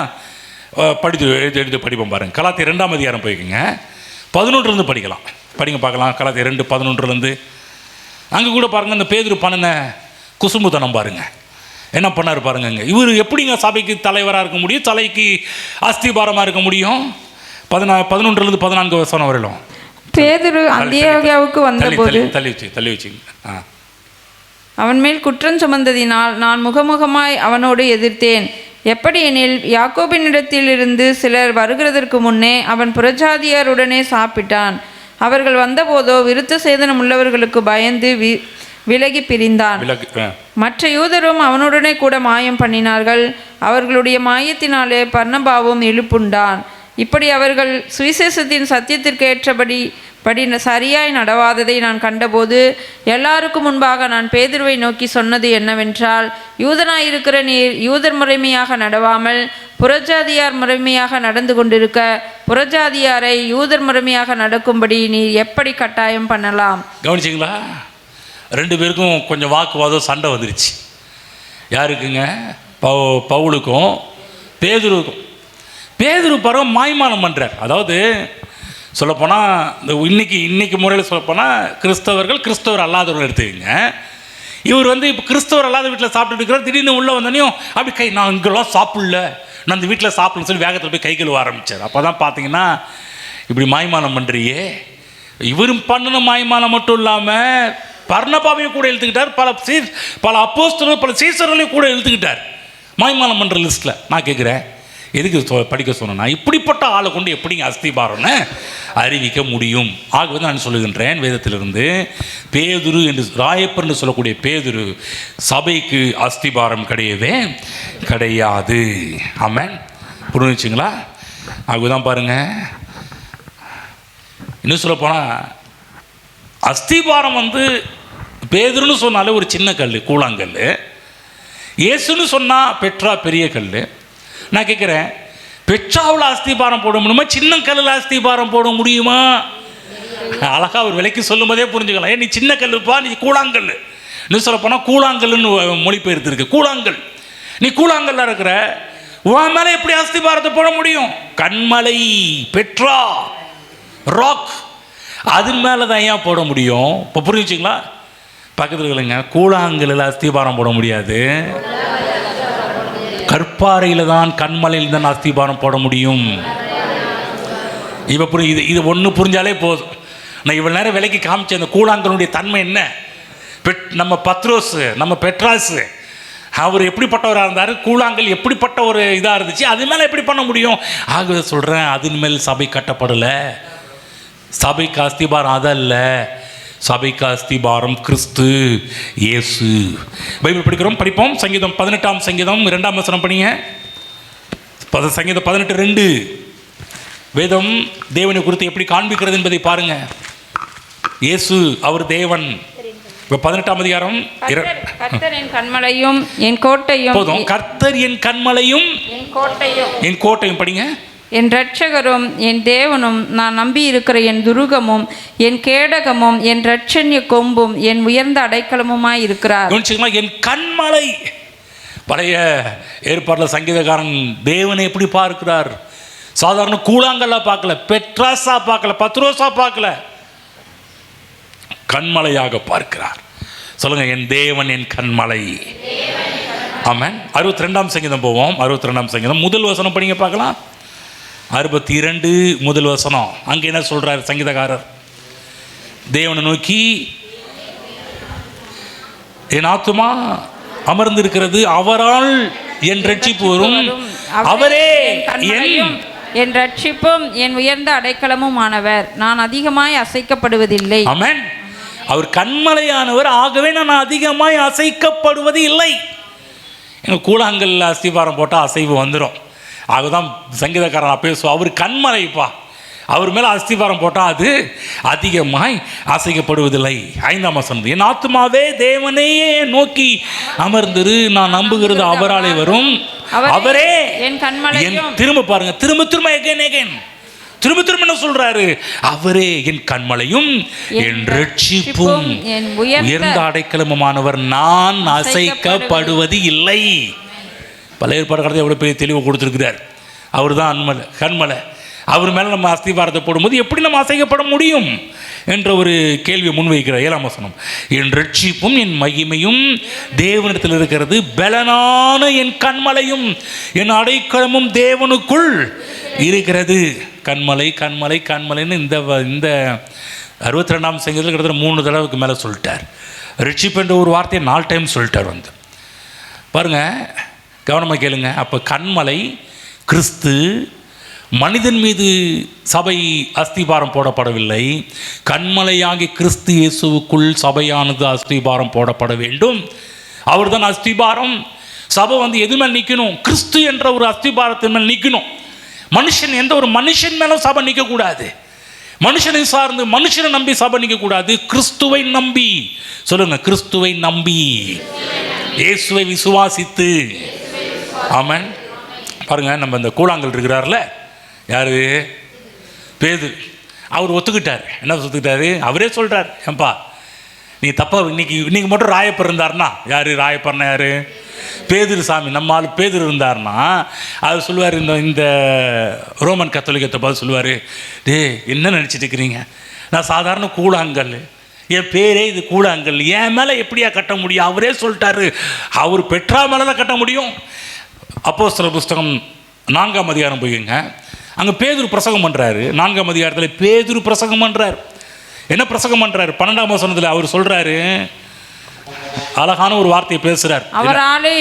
எழுதி படிப்போம் பாருங்கள். கலாத்தியர் 2ஆம் அதிகாரம் போய்க்குங்க, 11 படிக்கலாம், படிங்க பார்க்கலாம். கலாத்தியர் 2:11 அங்கே கூட பாருங்கள், இந்த பேதுரு பண்ணின குசும்புத்தனம் பாருங்கள், என்ன பண்ணார் பாருங்க. இவர் எப்படிங்க சபைக்கு தலைவராக இருக்க முடியும், தலைக்கு அஸ்திபாரமாக இருக்க முடியும்? 11-14 வசனம் வரலாம். பேதுரு அந்தியோகியாவுக்கு வந்தபோது தள்ளி வச்சு அவன் மேல் குற்றம் சுமந்ததினால் நான் முகமுகமாய் அவனோடு எதிர்த்தேன். எப்படி எனில், யாக்கோபினிடத்திலிருந்து சிலர் வருகிறதற்கு முன்னே அவன் புறஜாதியாருடனே சாப்பிட்டான். அவர்கள் வந்தபோதோ விருத்த சேதனம் உள்ளவர்களுக்கு பயந்து விலகி பிரிந்தான். மற்ற யூதரும் அவனுடனே கூட மாயம் பண்ணினார்கள். அவர்களுடைய மாயத்தினாலே பர்னபாவும் இழுப்புண்டான். இப்படி அவர்கள் சுவிசேஷத்தின் சத்தியத்திற்கு ஏற்றபடி சரியாய் நடவாததை நான் கண்டபோது எல்லாருக்கும் முன்பாக நான் பேதுருவை நோக்கி சொன்னது என்னவென்றால், யூதனாயிருக்கிற நீர் யூதர் முறைமையாக நடவாமல் புறஜாதியார் முறைமையாக நடந்து கொண்டிருக்க புறஜாதியாரை யூதர் முறைமையாக நடக்கும்படி நீர் எப்படி கட்டாயம் பண்ணலாம்? கவனிச்சிங்களா? ரெண்டு பேருக்கும் கொஞ்சம் வாக்குவாதம், சண்டை வந்துருச்சு. யாருக்குங்க? பவுலுக்கும் பேதுருவுக்கும். பேதுரு பருவம் மாய்மானம் பண்ணுறார். அதாவது சொல்லப்போனால் இந்த இன்னைக்கு முறையில் சொல்லப்போனால் கிறிஸ்தவர் அல்லாதவர்கள் எடுத்துக்கங்க. இவர் இப்போ கிறிஸ்தவர் அல்லாத வீட்டில் சாப்பிட்டுட்டு இருக்கிறார். திடீர்னு உள்ளே வந்தோடனையும் அப்படி நான் இங்கெல்லாம் சாப்பிடல, நான் இந்த வீட்டில் சாப்பிடலன்னு சொல்லி வேகத்தில் போய் கை கழுவ ஆரம்பித்தார். அப்போ தான் பார்த்தீங்கன்னா இப்படி மாய்மானம் பண்ணுறியே. இவரும் பண்ணின மாய்மானம் மட்டும் இல்லாமல் பர்னபாவையும் கூட இழுத்துக்கிட்டார். பல அப்போஸ்தலர்கள் பல சீசர்களையும் கூட இழுத்துக்கிட்டார் மாய்மானம் பண்ணுற லிஸ்ட்டில். நான் கேட்குறேன், எதுக்கு படிக்க சொன்னா? இப்படிப்பட்ட ஆளை கொண்டு எப்படிங்க அஸ்திபாரம்னு அறிவிக்க முடியும்? ஆகவே நான் சொல்லுகின்றேன், வேதத்திலிருந்து பேதுரு என்று ராயப்பர் என்று சொல்லக்கூடிய பேதுரு சபைக்கு அஸ்திபாரம் கிடையவே கிடையாது. ஆமென். புரிஞ்சுங்களா? ஆகவேதான் பாருங்க, இன்னும் சொல்ல போனால் அஸ்திபாரம் பேதுருன்னு சொன்னாலே ஒரு சின்ன கல், கூழாங்கல். இயேசுன்னு சொன்னால் பெட்ரா பெரிய கல். நான் கேட்குறேன், பெட்ராவில் அஸ்திபாரம் போட முடியுமா? சின்ன கல்லில் அஸ்திபாரம் போட முடியுமா? அழகாக ஒரு விலைக்கு சொல்லும் போதே புரிஞ்சுக்கலாம். நீ சின்ன கல்லுப்பா, நீ கூழாங்கல். இன்னும் சொல்ல போனால் கூழாங்கல்னு மொழிபெயர்த்து இருக்கு. கூழாங்கல், நீ கூழாங்கல்ல இருக்கிற, உன் மேலே எப்படி அஸ்திபாரத்தை போட முடியும்? கண்மலை பெட்ரா ராக், அது மேலே தான் ஏன் போட முடியும்? இப்போ புரிஞ்சுங்களா? பக்கத்தில் இல்லைங்க, கூழாங்கல்லில் அஸ்திபாரம் போட முடியாது, கற்பாறையில் தான் கண்மலையில் தான் அஸ்திபாரம் போட முடியும். இப்போ இது ஒன்று புரிஞ்சாலே போதும். நான் இவ்வளோ நேரம் விலைக்கு காமிச்ச அந்த கூழாங்கலுடைய தன்மை என்ன? நம்ம பத்ரோஸ், நம்ம பெட்ராஸு, அவர் எப்படிப்பட்டவராக இருந்தார், கூழாங்கல் எப்படிப்பட்ட ஒரு இதாக இருந்துச்சு, அது மேலே எப்படி பண்ண முடியும்? ஆகவே சொல்கிறேன், அதன் மேல் சபை கட்டப்படலை. சபைக்கு அஸ்திபாரம் அதல்ல, சபைக்கு அஸ்திபாரம் கிறிஸ்து இயேசு. பைபிள் படிப்போம். சங்கீதம் 18ஆம் சங்கீதம் 2ஆம் வசனம் படிங்க. சங்கீதம் 18:2. வேதம் தேவனை குறித்து எப்படி காண்பிக்கிறது என்பதை பாருங்க. இயேசு அவர் தேவன். 18ஆம் அதிகாரம். கர்த்தர் என் கண்மலையும் என் கோட்டையும். போதும். கர்த்தர் என் கண்மலையும் என் கோட்டையும் படிங்க. என் இரட்சகரும் என் தேவனும், நான் நம்பி இருக்கிற என் துருகமும் என் கேடகமும் என் இரட்சண்ய கொம்பும் என் உயர்ந்த அடைக்கலமுமாய் இருக்கிறார். என் கண்மலை. பழைய ஏற்பாட்டில் சங்கீதக்காரன் தேவனை எப்படி பார்க்கிறார்? சாதாரண கூழாங்கல்ல பார்க்கல, பெட்ராஸா பார்க்கல, பத்ரோஸா பார்க்கல, கண்மலையாக பார்க்கிறார். சொல்லுங்க, என் தேவன் என் கண்மலை. ஆமென். 62ஆம் சங்கீதம் போவோம். 62ஆம் சங்கீதம் முதல் வசனம் படிங்க பார்க்கலாம். 62 முதல் வசனம். அங்கே என்ன சொல்றார் சங்கீதக்காரர்? தேவனை நோக்கி என் ஆத்துமா அமர்ந்திருக்கிறது, அவரால் என் ரட்சிப்பு வரும், அவரே என் ரட்சிப்பும் என் உயர்ந்த அடைக்கலமும் ஆனவர், நான் அதிகமாய் அசைக்கப்படுவதில்லை. ஆமென். அவர் கண்மலையானவர், ஆகவே நான் அதிகமாய் அசைக்கப்படுவது இல்லை. எங்கள் கூழாங்கல் அஸ்திபாரம் போட்டால் அசைவு வந்துடும். ஆகதான் சங்கீதக்காரன் பேசுவோம், அவர் கண்மலைப்பா, அவர் மேலே அஸ்திபாரம் போட்டால் அது அதிகமாய் அசைக்கப்படுவதில்லை. 5ஆம் வசனம். என் ஆத்துமாவே தேவனையே நோக்கி அமர்ந்திரு, நான் நம்புகிறது அவராலே வரும், அவரே என் கண்மலையும். திரும்ப பாருங்க, திரும்ப என்ன சொல்றாரு? அவரே என் கண்மலையும் என் ரட்சிப்பும் உயர்ந்த அடைக்கலமுமானவர், நான் அசைக்கப்படுவது இல்லை. பல ஏற்பாடு கடத்தை எவ்வளோ பெரிய தெளிவு கொடுத்துருக்கிறார். அவர் தான் கண்மலை. அவர் மேலே நம்ம அஸ்திபாரத்தை போடும்போது எப்படி நம்ம அசைக்கப்பட முடியும் என்ற ஒரு கேள்வியை முன்வைக்கிறார். 7ஆம் வசனம். என் ரட்சிப்பும் என் மகிமையும் தேவனிடத்தில் இருக்கிறது, பலனான என் கண்மலையும் என் அடைக்கலமும் தேவனுக்குள் இருக்கிறது. கண்மலைன்னு இந்த 62ஆம் சங்கீதத்தில் கிட்டத்தட்ட 3 தடவைக்கு மேலே சொல்லிட்டார். ரட்சிப்பு என்ற ஒரு வார்த்தையை 4 டைம் சொல்லிட்டார். பாருங்க, கவனமாக கேளுங்க. அப்போ கண்மலை கிறிஸ்து, மனிதன் மீது சபை அஸ்திபாரம் போடப்படவில்லை. கன்மலையாகி கிறிஸ்து இயேசுவுக்குள் சபையானது அஸ்திபாரம் போடப்பட வேண்டும். அவர் தான் அஸ்திபாரம். சபை எது மேல் நிற்கணும்? கிறிஸ்து என்ற ஒரு அஸ்திபாரத்தின் மேல் நிற்கணும். மனுஷன், எந்த ஒரு மனுஷன் மேலும் சபை நிற்கக்கூடாது. மனுஷனை சார்ந்து மனுஷனை நம்பி சபை நிற்கக்கூடாது. கிறிஸ்துவை நம்பி, சொல்லுங்க, கிறிஸ்துவை நம்பி, இயேசுவை விசுவாசித்து. ஆமென். பாருங்க, நம்ம இந்த கூழாங்கல் இருக்கிறார்ல, யாரு? பேதுரு. அவர் ஒத்துக்கிட்டார். என்ன ஒத்துக்கிட்டாரு? அவரே சொல்றார், ஏன்பா நீ தப்பா இன்னைக்கு மட்டும் ராயப்பர் இருந்தார்னா, யாரு ராயப்பர்னா? யாரு? பேதுரு சாமி. நம்ம ஆள் பேதுரு இருந்தார்னா அது சொல்லுவார், இந்த ரோமன் கத்தோலிக்கத்தை பார்த்து சொல்லுவார், டே என்ன நினச்சிட்டு இருக்கிறீங்க, நான் சாதாரண கூழாங்கல், என் பேரே இது கூழாங்கல், என் மேலே எப்படியா கட்ட முடியும்? அவரே சொல்லிட்டாரு, அவர் பெற்றா மேலே தான் கட்ட முடியும். அப்போஸ்தலர் புஸ்தகம் 4ஆம் அதிகாரம் போய்ங்க, அங்கே பேதுரு பிரசங்கம் பண்ணுறாரு. 4ஆம் அதிகாரத்தில் பேதுரு பிரசங்கம் பண்ணுறார். என்ன பிரசங்கம் பண்ணுறாரு? 12ஆம் வசனத்தில் அவர் சொல்கிறாரு, அழகான ஒரு வார்த்தையை பேசுறார். அவராலே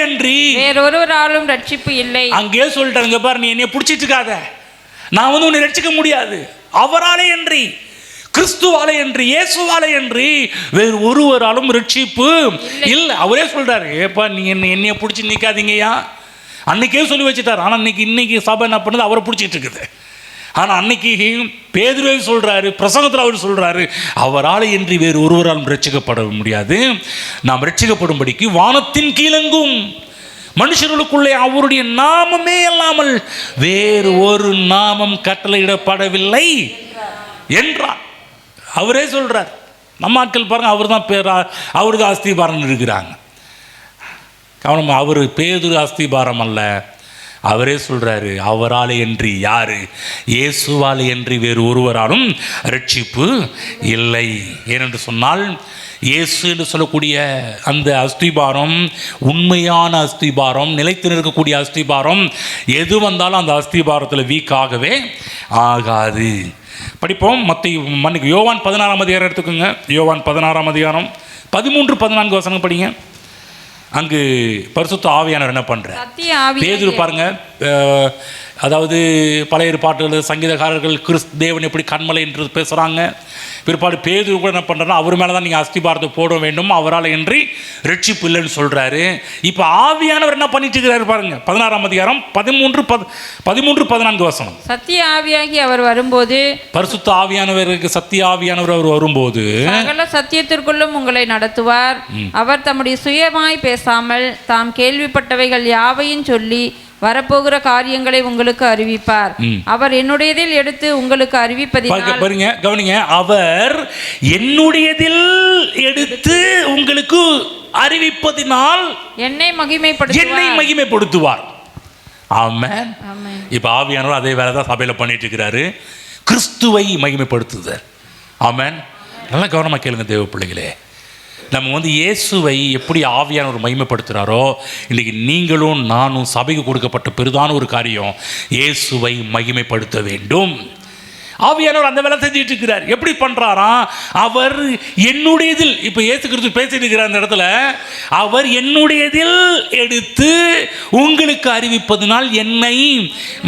அன்றி வேறொருவராலும் ரட்சிப்பு இல்லை. அங்கே சொல்லிட்டாருங்க, பாரு, நீ என்னைய பிடிச்சிட்டு இருக்காத, நான் உன்னை ரட்சிக்க முடியாது. அவராலே அன்றி, கிறிஸ்துவாலே அன்றி, இயேசுவாலே அன்றி வேறு ஒருவராலும் ரட்சிப்பு இல்லை. அவரே சொல்றாரு, ஏப்பா நீ என்னைய பிடிச்சி நிற்காதீங்கய்யா. அன்னைக்கே சொல்லி வச்சுட்டார். ஆனால் இன்னைக்கு சபை என்ன பண்ணுது? அவரை பிடிச்சிட்டு இருக்குது. ஆனால் அன்னைக்கு பேதுருவே சொல்கிறாரு, பிரசங்கத்தில் அவர் சொல்கிறாரு, அவரால் என்று வேறு ஒருவரால் ரட்சிக்கப்பட முடியாது. நாம் ரட்சிக்கப்படும்படிக்கு வானத்தின் கீழெங்கும் மனுஷர்களுக்குள்ளே அவருடைய நாமமே இல்லாமல் வேறு ஒரு நாமம் கட்டளையிடப்படவில்லை என்றார். அவரே சொல்கிறார். நம்ம ஆட்கள் பாருங்க, அவர் தான் அவருக்கு அஸ்திபாரம் இருக்கிறாங்க. கவனம், அவர் பேதுரு அஸ்திபாரம் அல்ல. அவரே சொல்றாரு, அவராலே என்று, யாரு? இயேசுவாலே என்று வேறு ஒருவராலும் ரட்சிப்பு இல்லை. ஏனென்று சொன்னால் இயேசு என்று சொல்லக்கூடிய அந்த அஸ்திபாரம் உண்மையான அஸ்திபாரம், நிலைத்து நிற்கக்கூடிய அஸ்திபாரம். எது வந்தாலும் அந்த அஸ்திபாரத்தில் வீக் ஆகவே ஆகாது. படிப்போம். யோவான் 16ஆம் அதிகாரம் எடுத்துக்கோங்க. யோவான் 16ஆம் அதிகாரம் 13-14 வசனம் படிங்க. அங்கு பரிசுத்த ஆவியானவர் என்ன பண்ற? பேதுரு பாருங்க, அதாவது பழைய ஏற்பாட்டுகள் சங்கீதக்காரர்கள் தேவன் எப்படி கண்மலை என்று பேசுகிறாங்க. பிற்பாடு பேதுரு கூட என்ன பண்ணுறா, அவர் மேலே தான் நீங்கள் அஸ்திபாரத்தை போட வேண்டும், அவரால் என்று ரட்சிப்பு இல்லைன்னு சொல்கிறாரு. இப்போ ஆவியானவர் என்ன பண்ணிட்டு இருக்கிறாரு பாருங்க. 16ஆம் அதிகாரம் 13-14 வசனம். சத்திய ஆவியாகி அவர் வரும்போது, பரிசுத்த ஆவியானவருக்கு சத்திய ஆவியானவர் அவர் வரும்போது சகல சத்தியத்திற்குள்ளும் உங்களை நடத்துவார். அவர் தம்முடைய சுயமாய் பேசாமல் தாம் கேள்விப்பட்டவைகள் யாவையும் சொல்லி வரப்போகிற காரியங்களை உங்களுக்கு அறிவிப்பார். அவர் என்னுடையதில் எடுத்து உங்களுக்கு அறிவிப்பதினால், பாருங்க, கவனிங்க, அவர் என்னுடையதில் எடுத்து உங்களுக்கு அறிவிப்பதினால் என்னை மகிமைப்படுத்துவார். ஆமென். இப்ப ஆவியானவர் அதே வேலை தான் சபையில பண்ணிட்டு இருக்கிறாரு, கிறிஸ்துவை மகிமைப்படுத்துதல். ஆமென். நல்லா கவனமா கேளுங்க தேவ பிள்ளைகளே. நம்ம இயேசுவை எப்படி ஆவியானவர் மகிமைப்படுத்துகிறாரோ, இன்றைக்கி நீங்களும் நானும் சபைக்கு கொடுக்கப்பட்ட பெரிதான ஒரு காரியம், இயேசுவை மகிமைப்படுத்த வேண்டும். ஆவியானவர் அந்த வேலை செஞ்சுட்டு இருக்கிறார். எப்படி பண்ணுறாராம்? அவர் என்னுடையதில், இப்போ இயேசு கிறிஸ்து பேசிட்டு இருக்கிற அந்த இடத்துல, அவர் என்னுடையதில் எடுத்து உங்களுக்கு அறிவிப்பதனால் என்னை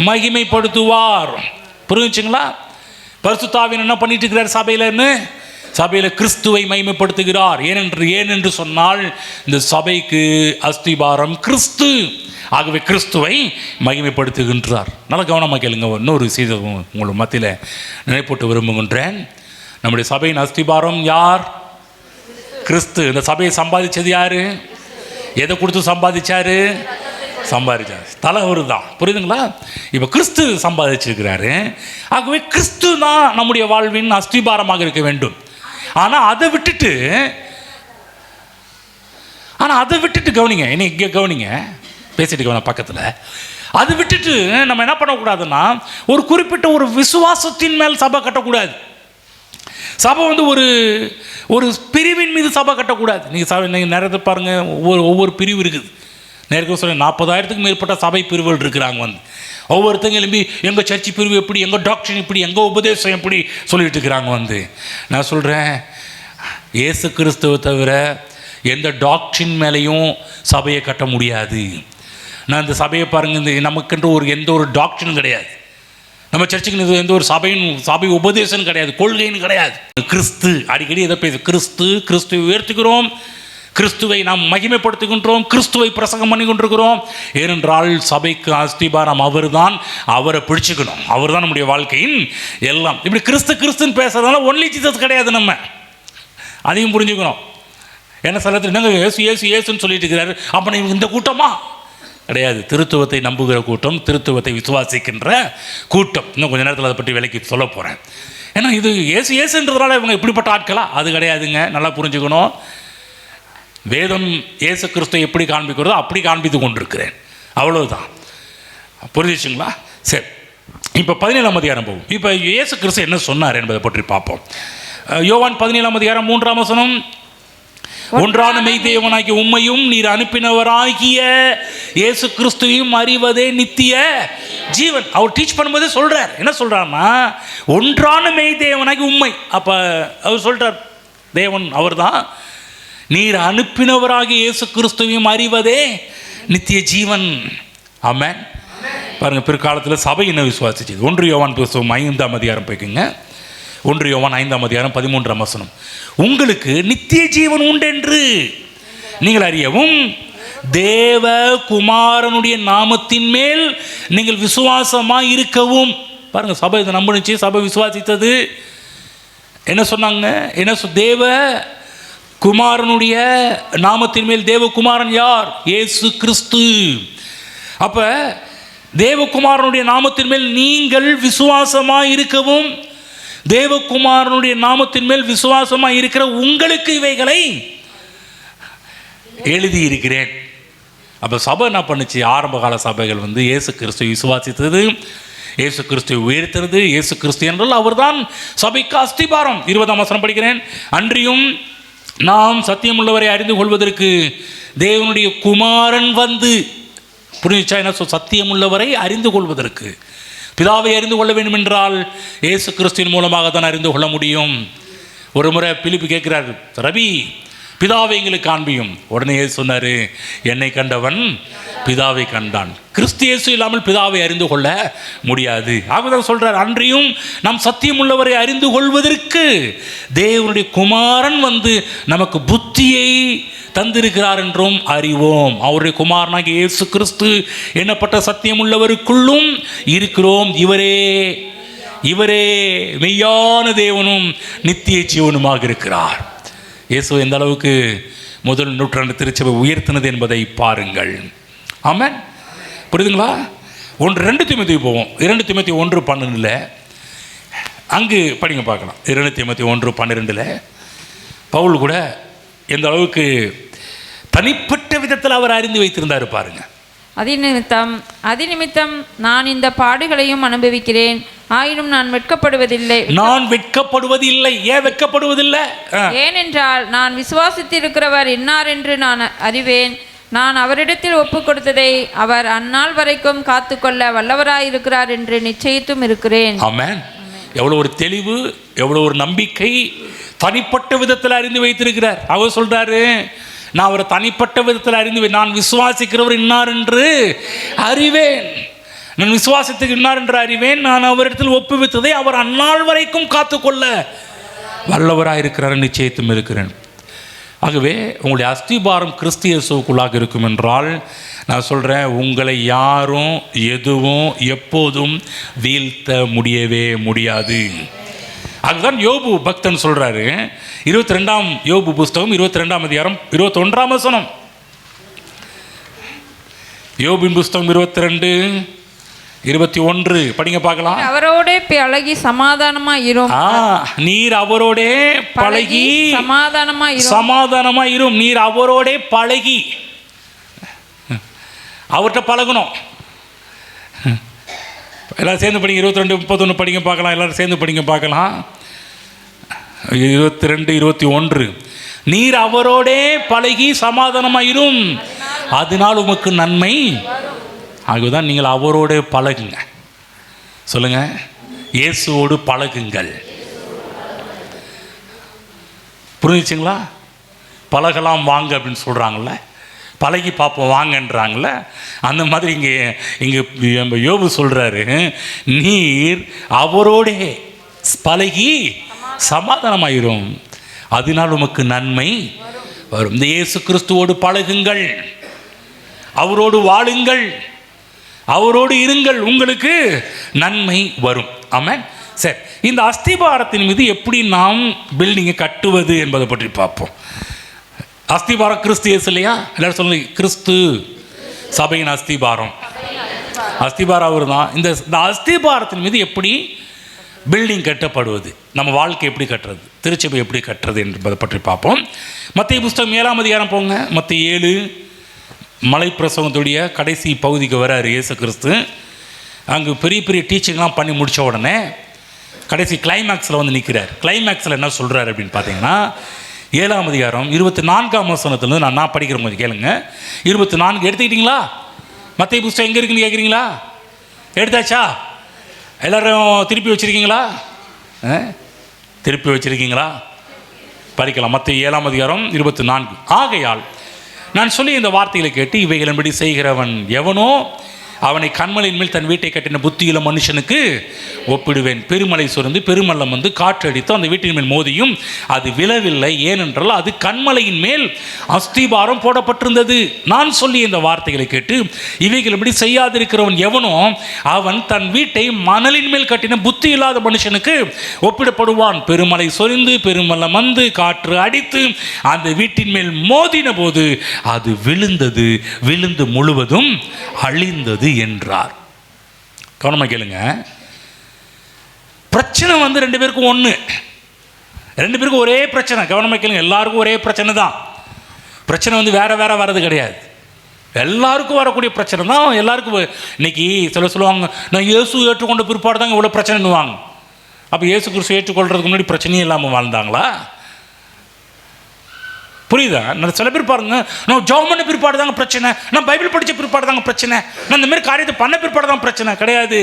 மகிமைப்படுத்துவார். புரிஞ்சுங்களா? பரிசுத்த ஆவியானவர் என்ன பண்ணிட்டு இருக்கிறார் சபையிலன்னு? சபையில் கிறிஸ்துவை மகிமைப்படுத்துகிறார். ஏனென்று சொன்னால் இந்த சபைக்கு அஸ்திபாரம் கிறிஸ்து. ஆகவே கிறிஸ்துவை மகிமைப்படுத்துகின்றார். நல்ல கவனமாக கேளுங்க. இன்னொரு விஷயத்தை உங்களுக்கு மத்தியில் நினைப்பூட்ட விரும்புகின்றேன். நம்முடைய சபையின் அஸ்திபாரம் யார்? கிறிஸ்து. இந்த சபையை சம்பாதிச்சது யாரு? எதை கொடுத்து சம்பாதிச்சாரு? சம்பாதிச்சார் தலைவர் தான். புரியுதுங்களா? இப்போ கிறிஸ்து சம்பாதிச்சிருக்கிறாரு. ஆகவே கிறிஸ்து தான் நம்முடைய வாழ்வின் அஸ்திபாரமாக இருக்க வேண்டும். ஆனால் அதை விட்டுட்டு கவனிங்க, என்ன இங்கே கவனிங்க, பேசிட்டு கவனம் பக்கத்தில். அதை விட்டுட்டு நம்ம என்ன பண்ணக்கூடாதுன்னா, ஒரு குறிப்பிட்ட ஒரு விசுவாசத்தின் மேல் சபை கட்டக்கூடாது. சபை ஒரு பிரிவின் மீது சபை கட்டக்கூடாது. நீங்கள் நிறைய பாருங்கள், ஒவ்வொரு பிரிவு இருக்குது. நேருக்கு சொல்ல 40,000க்கும் மேற்பட்ட சபை பிரிவுகள் இருக்கிறாங்க. ஒவ்வொருத்தங்க எழும்பி எங்கள் சர்ச்சை பிரிவு எப்படி, எங்கள் டாக்டர் இப்படி, எங்கள் உபதேசம் எப்படி சொல்லிட்டு இருக்கிறாங்க. நான் சொல்கிறேன், இயேசு கிறிஸ்துவை தவிர எந்த டாக்டரின் மேலேயும் சபையை கட்ட முடியாது. நான் இந்த சபையை பாருங்கள், இந்த நமக்குன்ற எந்த ஒரு டாக்டரும் கிடையாது, நம்ம சர்ச்சுக்கு எந்த ஒரு சபை உபதேசம் கிடையாது, கொள்கைன்னு கிடையாது. கிறிஸ்து அடிக்கடி எதை பேச, கிறிஸ்துவை உயர்த்துகிறோம், கிறிஸ்துவை நாம் மகிமைப்படுத்துகின்றோம், கிறிஸ்துவை பிரசங்கம் பண்ணி கொண்டிருக்கிறோம். ஏனென்றால் சபைக்கு அஸ்திபாரம் அவர் தான், அவரை பிடிச்சிக்கணும், அவர் தான் நம்முடைய வாழ்க்கையின் எல்லாம். இப்படி கிறிஸ்துன்னு பேசுறதுனால ஒன்லி ஜீசஸ் கிடையாது, நம்ம அதையும் புரிஞ்சுக்கணும். என்ன சில என்னங்க ஏசுன்னு சொல்லிட்டு இருக்கிறாரு, அப்போ இந்த கூட்டமா கிடையாது. திருத்துவத்தை நம்புகிற கூட்டம், திருத்துவத்தை விசுவாசிக்கின்ற கூட்டம். இன்னும் கொஞ்சம் நேரத்தில் அதை பற்றி விலைக்கு சொல்ல போகிறேன். ஏன்னா இது ஏசுன்றதுனால இவங்க இப்படிப்பட்ட ஆட்களா, அது கிடையாதுங்க, நல்லா புரிஞ்சுக்கணும். வேதம் இயேசு கிறிஸ்துவை எப்படி காண்பிக்கிறதோ அப்படி காண்பித்து கொண்டிருக்கிறேன், அவ்வளவுதான். புரிஞ்சிச்சுங்களா? சரி, இப்போ 17ஆம் அதிகாரம் போகும். இப்போ இயேசு கிறிஸ்து என்ன சொன்னார் என்பதை பற்றி பார்ப்போம். யோவான் 17ஆம் அதிகாரம் 3ஆம் வசனம், ஒன்றான மெய்தேவனாகிய உம்மையும் நீர் அனுப்பினவராகிய இயேசு கிறிஸ்துவையும் அறிவதே நித்திய ஜீவன். அவர் டீச் பண்ணும்போதே சொல்றார், என்ன சொல்றாருன்னா, ஒன்றான மெய்தேவனாகிய உம்மை. அப்ப அவர் சொல்றார், தேவன் அவர் தான், நீர் அனுப்பினவராகிய இயேசு கிறிஸ்துவையும் அறிவதே நித்திய ஜீவன். ஆமென். பாருங்க, பிற்காலத்தில் சபை என்ன விசுவாசிச்சது. 1 யோவான் புத்தகம் 5ஆம் அதிகாரம் போய்க்குங்க. 1 யோவான் 5ஆம் அதிகாரம் 13ஆம் வசனம், உங்களுக்கு நித்திய ஜீவன் உண்டென்று நீங்கள் அறியவும் தேவ குமாரனுடைய நாமத்தின் மேல் நீங்கள் விசுவாசமாக இருக்கவும். பாருங்க, சபை இதை நம்பினுச்சு, சபை விசுவாசித்தது. என்ன சொன்னாங்க, என்ன தேவ குமாரனுடைய நாமத்தின் மேல். தேவகுமாரன் யார்? இயேசு கிறிஸ்து. அப்ப தேவகுமாரனுடைய நாமத்தின் மேல் நீங்கள் விசுவாசமாக இருக்கவும், தேவகுமாரனுடைய நாமத்தின் மேல் விசுவாசமாக இருக்கிற உங்களுக்கு இவைகளை எழுதியிருக்கிறேன். அப்போ சபை என்ன பண்ணுச்சு, ஆரம்ப கால சபைகள் இயேசு கிறிஸ்துவை விசுவாசித்தது, இயேசு கிறிஸ்துவை உயர்த்துறது. இயேசு கிறிஸ்து என்றால் அவர் தான் சபைக்கு அஸ்திபாரம். 20ஆம் வசனம் படிக்கிறேன், அன்றியும் நாம் சத்தியம் உள்ளவரை அறிந்து கொள்வதற்கு தேவனுடைய குமாரன் வந்து. புரிஞ்சுச்சா? என்ன சத்தியம் உள்ளவரை அறிந்து கொள்வதற்கு, பிதாவை அறிந்து கொள்ள வேண்டும் என்றால் இயேசு கிறிஸ்துவின் மூலமாக தான் அறிந்து கொள்ள முடியும். ஒரு முறை பிலிப்பு கேட்கிறார், ரபி பிதாவை எங்களுக்கு காண்பியும். உடனே இயேசு சொன்னார், என்னை கண்டவன் பிதாவை கண்டான். கிறிஸ்து இயேசு இல்லாமல் பிதாவை அறிந்து கொள்ள முடியாது. ஆகதான் சொல்றார், அன்றியும் நாம் சத்தியம் உள்ளவரை அறிந்து கொள்வதற்கு தேவனுடைய குமாரன் நமக்கு புத்தியை தந்திருக்கிறார் என்றும் அறிவோம். அவருடைய குமாரனாகிய இயேசு கிறிஸ்து என்னப்பட்ட சத்தியம் உள்ளவருக்குள்ளும் இருக்கிறோம். இவரே மெய்யான தேவனும் நித்திய ஜீவனுமாக இருக்கிறார். இயேசு எந்த அளவுக்கு முதல் நூற்றாண்டு திருச்சபை உயர்த்தினது என்பதை பாருங்கள். ஆமென். புரியுதுங்களா? 2 தீமோத்தேயு போவோம். 2 தீமோத்தேயு 1:12 அங்கு படிங்க பார்க்கலாம். 2 தீமோத்தேயு 1:12 பவுல் கூட எந்த அளவுக்கு தனிப்பட்ட விதத்தில் அவர் அறிந்து வைத்திருந்தார் பாருங்க. அதிநிமித்தம் நான் இந்த பாடுகளையும் அனுபவிக்கிறேன், ஆயினும் நான் வெட்கப்படுவதில்லை. ஏன் வெட்கப்படுவதில்லை? ஏனென்றால் நான் விசுவாசித்திருக்கிறவர் இன்னார் என்று நான் அறிவேன். நான் அவரிடத்தில் ஒப்பு கொடுத்ததை அவர் அந்நாள் வரைக்கும் காத்துக்கொள்ள வல்லவராயிருக்கிறார் என்று நிச்சயித்தும் இருக்கிறேன். ஆமென். எவ்வளவு ஒரு தெளிவு, எவ்வளவு ஒரு நம்பிக்கை, தனிப்பட்ட விதத்தில் அறிந்து வைத்திருக்கிறார். அவர் சொல்றாரு, நான் அவரை தனிப்பட்ட விதத்தில் அறிந்து, நான் விசுவாசிக்கிறவர் இன்னார் என்று அறிவேன். நான் விசுவாசத்துக்கு இன்னார் என்று அறிவேன். நான் அவரிடத்தில் ஒப்புவித்ததை அவர் அந்நாள் வரைக்கும் காத்துக்கொள்ள வல்லவராயிருக்கிறார் நிச்சயத்தும் இருக்கிறேன். ஆகவே உங்களுடைய அஸ்திபாரம் கிறிஸ்து இயேசுவுக்குள்ளாக இருக்கும் என்றால், நான் சொல்கிறேன், உங்களை யாரும் எதுவும் எப்போதும் வீழ்த்த முடியவே முடியாது. அதுதான் யோபு பக்தன் சொல்கிறாரு. 22ஆம் யோபு புஸ்தகம் 22ஆம் அதிகாரம் 21ஆம் வசனம். யோபின் புஸ்தகம் 22:21 படிங்க பார்க்கலாம். அவரோடே பழகி சமாதானமாயிரும். நீர் அவரோடே பழகி சமாதானமாயிரும். நீர் அவரோடே பழகி, அவர்கிட்ட பழகணும். எல்லாரும் சேர்ந்து படிங்க. 22:31 படிங்க பார்க்கலாம். எல்லாரும் சேர்ந்து படிங்க பார்க்கலாம். 22:21 நீர் அவரோடே பழகி சமாதானமாயிரும், அதனால் உமக்கு நன்மை. ஆகவேதான் நீங்கள் அவரோடு பழகுங்க. சொல்லுங்க, இயேசுவோடு பழகுங்கள். புரிஞ்சுச்சுங்களா? பழகலாம் வாங்க அப்படின்னு சொல்கிறாங்கல்ல, பழகி பார்ப்போம் வாங்கன்றாங்கள, அந்த மாதிரி இங்கே நம்ம யோபு சொல்கிறாரு, நீர் அவரோடே பழகி சமாதானமாயிரும், அதனால் உமக்கு நன்மை வரும். இந்த இயேசு கிறிஸ்துவோடு பழகுங்கள், அவரோடு வாழுங்கள், அவரோடு இருங்கள், உங்களுக்கு நன்மை வரும். ஆமென். சரி, இந்த அஸ்திபாரத்தின் மீது எப்படி நாம் பில்டிங்கை கட்டுவது என்பதை பற்றி பார்ப்போம். அஸ்திபாரம் கிறிஸ்து இயேசு இல்லையா? எல்லாரும் சொல்லுங்க, கிறிஸ்து சபையின் அஸ்திபாரம். அஸ்திபாரம் அவர் தான். இந்த அஸ்திபாரத்தின் மீது எப்படி பில்டிங் கட்டப்படுவது, நம்ம வாழ்க்கை எப்படி கட்டுறது, திருச்சபை எப்படி கட்டுறது என்பதை பற்றி பார்ப்போம். மத்திய புஸ்தகம் 7ஆம் அதிகாரம் போங்க. மத்திய 7 மலை பிரசவத்துடைய கடைசி பகுதிக்கு வராரு இயேசு கிறிஸ்து. அங்கே பெரிய பெரிய டீச்சிங்லாம் பண்ணி முடித்த உடனே கடைசி கிளைமேக்ஸில் வந்து நிற்கிறார். கிளைமேக்ஸில் என்ன சொல்கிறார் அப்படின்னு பார்த்தீங்கன்னா, 7ஆம் அதிகாரம் 24ஆம் வசனத்துலேருந்து நான் படிக்கிற கொஞ்சம் கேளுங்க. 24 எடுத்துக்கிட்டீங்களா? மத்திய புஸ்தகம் எங்கே இருக்குன்னு கேட்குறீங்களா? எடுத்தாச்சா? எல்லோரும் திருப்பி வச்சுருக்கீங்களா? திருப்பி வச்சுருக்கீங்களா? படிக்கலாம். மத்திய 7ஆம் அதிகாரம் 24. ஆகையால் நான் சொல்லி இந்த வார்த்தைகளை கேட்டு இவைகளின்படி செய்கிறவன் எவனோ அவனை கண்மலையின் மேல் தன் வீட்டை கட்டின புத்தியுள்ள மனுஷனுக்கு ஒப்பிடுவேன். பெருமலை சுரந்து பெருமல்லம் வந்து காற்றடித்து அந்த வீட்டின் மேல் மோதியும் அது விழவில்லை, ஏனென்றால் அது கண்மலையின் மேல் அஸ்திபாரம் போடப்பட்டிருந்தது. நான் சொல்லி இந்த வார்த்தைகளை கேட்டு இவைகளின்படி செய்யாதிருக்கிறவன் எவனோ அவன் தன் வீட்டை மணலின் மேல் கட்டின புத்தி இல்லாத மனுஷனுக்கு ஒப்பிடப்படுவான். பெருமலை சொரிந்து பெருமல்லம் வந்து காற்று அடித்து அந்த வீட்டின் மேல் மோதின போது அது விழுந்தது, விழுந்து முழுவதும் அழிந்தது என்றார். கவனமாக கேளுங்க. பிரச்சனை வந்து ரெண்டு பேருக்கும் ஒன்று, ரெண்டு பேருக்கும் ஒரே பிரச்சனை. கவனமாக கேளுங்க. எல்லாருக்கும் ஒரே பிரச்சனை தான். பிரச்சனை வந்து வேற வேற வர்றது கிடையாது. எல்லாருக்கும் வரக்கூடிய பிரச்சனை தான் எல்லாருக்கும். இன்னைக்கு சில சொல்லுவாங்க, நான் இயேசு ஏற்றுக்கொண்ட பிற்பாடு தாங்க இவ்வளோ பிரச்சனைன்னுவாங்க. அப்போ இயேசு கிறிஸ்து ஏற்றுக்கொள்றதுக்கு முன்னாடி பிரச்சனையே இல்லாமல் வாழ்ந்தாங்களா? புரியுதா? நான் சில பேர் பாருங்க, நான் ஜெபம் பண்ண பிற்பாடு தாங்க பிரச்சனை, நான் பைபிள் படித்த பிற்பாடு தாங்க பிரச்சனை, நான் இந்த மாதிரி காரியத்தை பண்ண பிற்பாடு தான் பிரச்சனை. கிடையாது.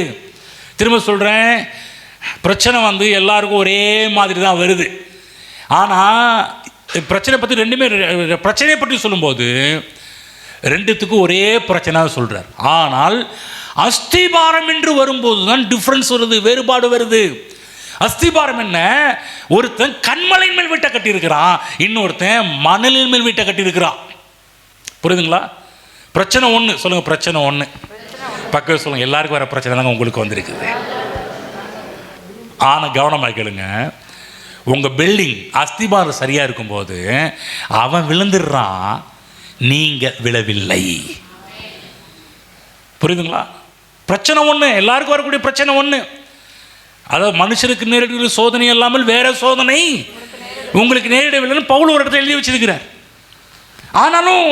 திரும்ப சொல்கிறேன், பிரச்சனை வந்து எல்லாருக்கும் ஒரே மாதிரி தான் வருது. ஆனால் பிரச்சனை பற்றி ரெண்டுமே, பிரச்சனையை பற்றி சொல்லும்போது ரெண்டுத்துக்கும் ஒரே பிரச்சனை சொல்கிறார். ஆனால் அஸ்திபாரம் என்று வரும்போது தான் டிஃப்ரென்ஸ் வருது, வேறுபாடு வருது. அஸ்திபாரம் என்ன? ஒருத்தன் கண்மலையின் மேல் வீட்டை கட்டியிருக்கிறான், இன்னொருத்தன் மணலின் மேல் வீட்டை கட்டியிருக்கிறான். புரியுதுங்களா? பிரச்சனை ஒன்று. சொல்லுங்கள், பிரச்சனை ஒன்று. பக்கம் சொல்லுங்கள், எல்லாருக்கும் வர பிரச்சனை தாங்க உங்களுக்கு வந்திருக்குது. ஆனால் கவனமாக கேளுங்க, உங்கள் பில்டிங் அஸ்திபாரம் சரியாக இருக்கும்போது அவன் விழுந்துடுறான், நீங்கள் விழவில்லை. புரியுதுங்களா? பிரச்சனை ஒன்று, எல்லாருக்கும் வரக்கூடிய பிரச்சனை ஒன்று. அதாவது மனுஷருக்கு நேரிடுகிற சோதனை இல்லாமல் வேற சோதனை உங்களுக்கு நேரிடவில்லைன்னு பவுல் ஒரு இடத்துல எழுதி வச்சிருக்கிறார். ஆனாலும்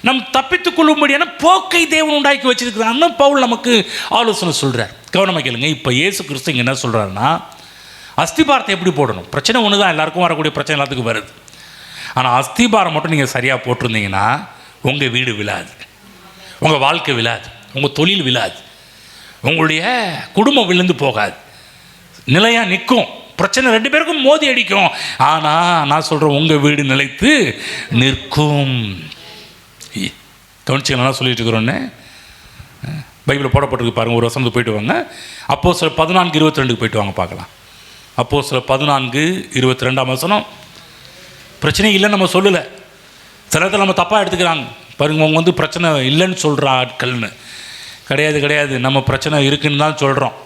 நம் தப்பித்துக் கொள்ளும்படியான போக்கை தேவன் உண்டாக்கி வச்சிருக்கிறான்னு பவுல் நமக்கு ஆலோசனை சொல்கிறார். கவனமாக கேளுங்க. இப்போ இயேசு கிறிஸ்து இங்கே என்ன சொல்கிறாருன்னா, அஸ்திபாரத்தை எப்படி போடணும்? பிரச்சனை ஒன்று தான், எல்லாருக்கும் வரக்கூடிய பிரச்சனை எல்லாத்துக்கும் வருது. ஆனால் அஸ்திபாரம் மட்டும் நீங்கள் சரியாக போட்டிருந்தீங்கன்னா உங்கள் வீடு விழாது, உங்கள் வாழ்க்கை விழாது, உங்கள் தொழில் விழாது, உங்களுடைய குடும்பம் விழுந்து போகாது, நிலையாக நிற்கும். பிரச்சனை ரெண்டு பேருக்கும் மோதி அடிக்கும், ஆனால் நான் சொல்கிறேன் உங்கள் வீடு நிலைத்து நிற்கும். கவனிச்சிங்களா சொல்லிட்டு இருக்கிறோன்னு? பைபிளில் போடப்பட்டிருக்கு பாருங்கள். ஒரு வசனத்துக்கு போயிட்டு வாங்க. அப்போஸ்தலர் 14:22 போயிட்டு வாங்க பார்க்கலாம். அப்போஸ்தலர் 14:22 வசனம். பிரச்சனை இல்லைன்னு நம்ம சொல்லலை. சில இடத்துல நம்ம தப்பாக எடுத்துக்கிறாங்க பாருங்க. அவங்க வந்து பிரச்சனை இல்லைன்னு சொல்கிற ஆட்கள்னு. கிடையாது. நம்ம பிரச்சனை இருக்குன்னு தான் சொல்கிறோம்.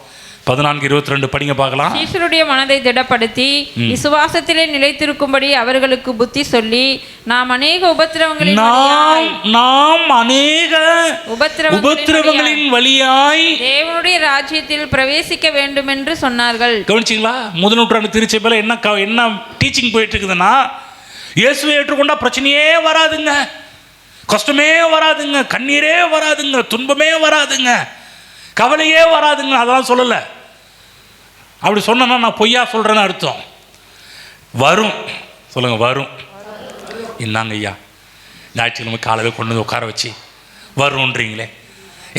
14:22 படிங்க பார்க்கலாம். சீஷருடைய மனதை திடப்படுத்தி விசுவாசத்திலே நிலைத்திருக்கும்படி அவர்களுக்கு புத்தி சொல்லி, நாம் அநேக உபத்திரவங்களின் வழியாய் தேவனுடைய ராஜ்யத்தில் பிரவேசிக்க வேண்டும் என்று சொன்னார்கள். கவனிச்சிங்களா? முதல் நூற்றாண்டு திருச்சபையில் என்ன டீச்சிங் போயிட்டு இருக்குதுன்னா, இயேசுவை ஏற்றுக்கொண்டா பிரச்சனையே வராதுங்க, கஷ்டமே வராதுங்க, கண்ணீரே வராதுங்க, துன்பமே வராதுங்க, கவலையே வராதுங்க. அதெல்லாம் சொல்லலை. அப்படி சொன்னா நான் பொய்யா சொல்கிறேன்னு அர்த்தம். வரும். சொல்லுங்க, வரும். என்னங்க ஐயா, ஞாயிற்றுக்கிழமை காலையில கொண்டு வந்து உட்கார வச்சு வரும்ன்றீங்களே,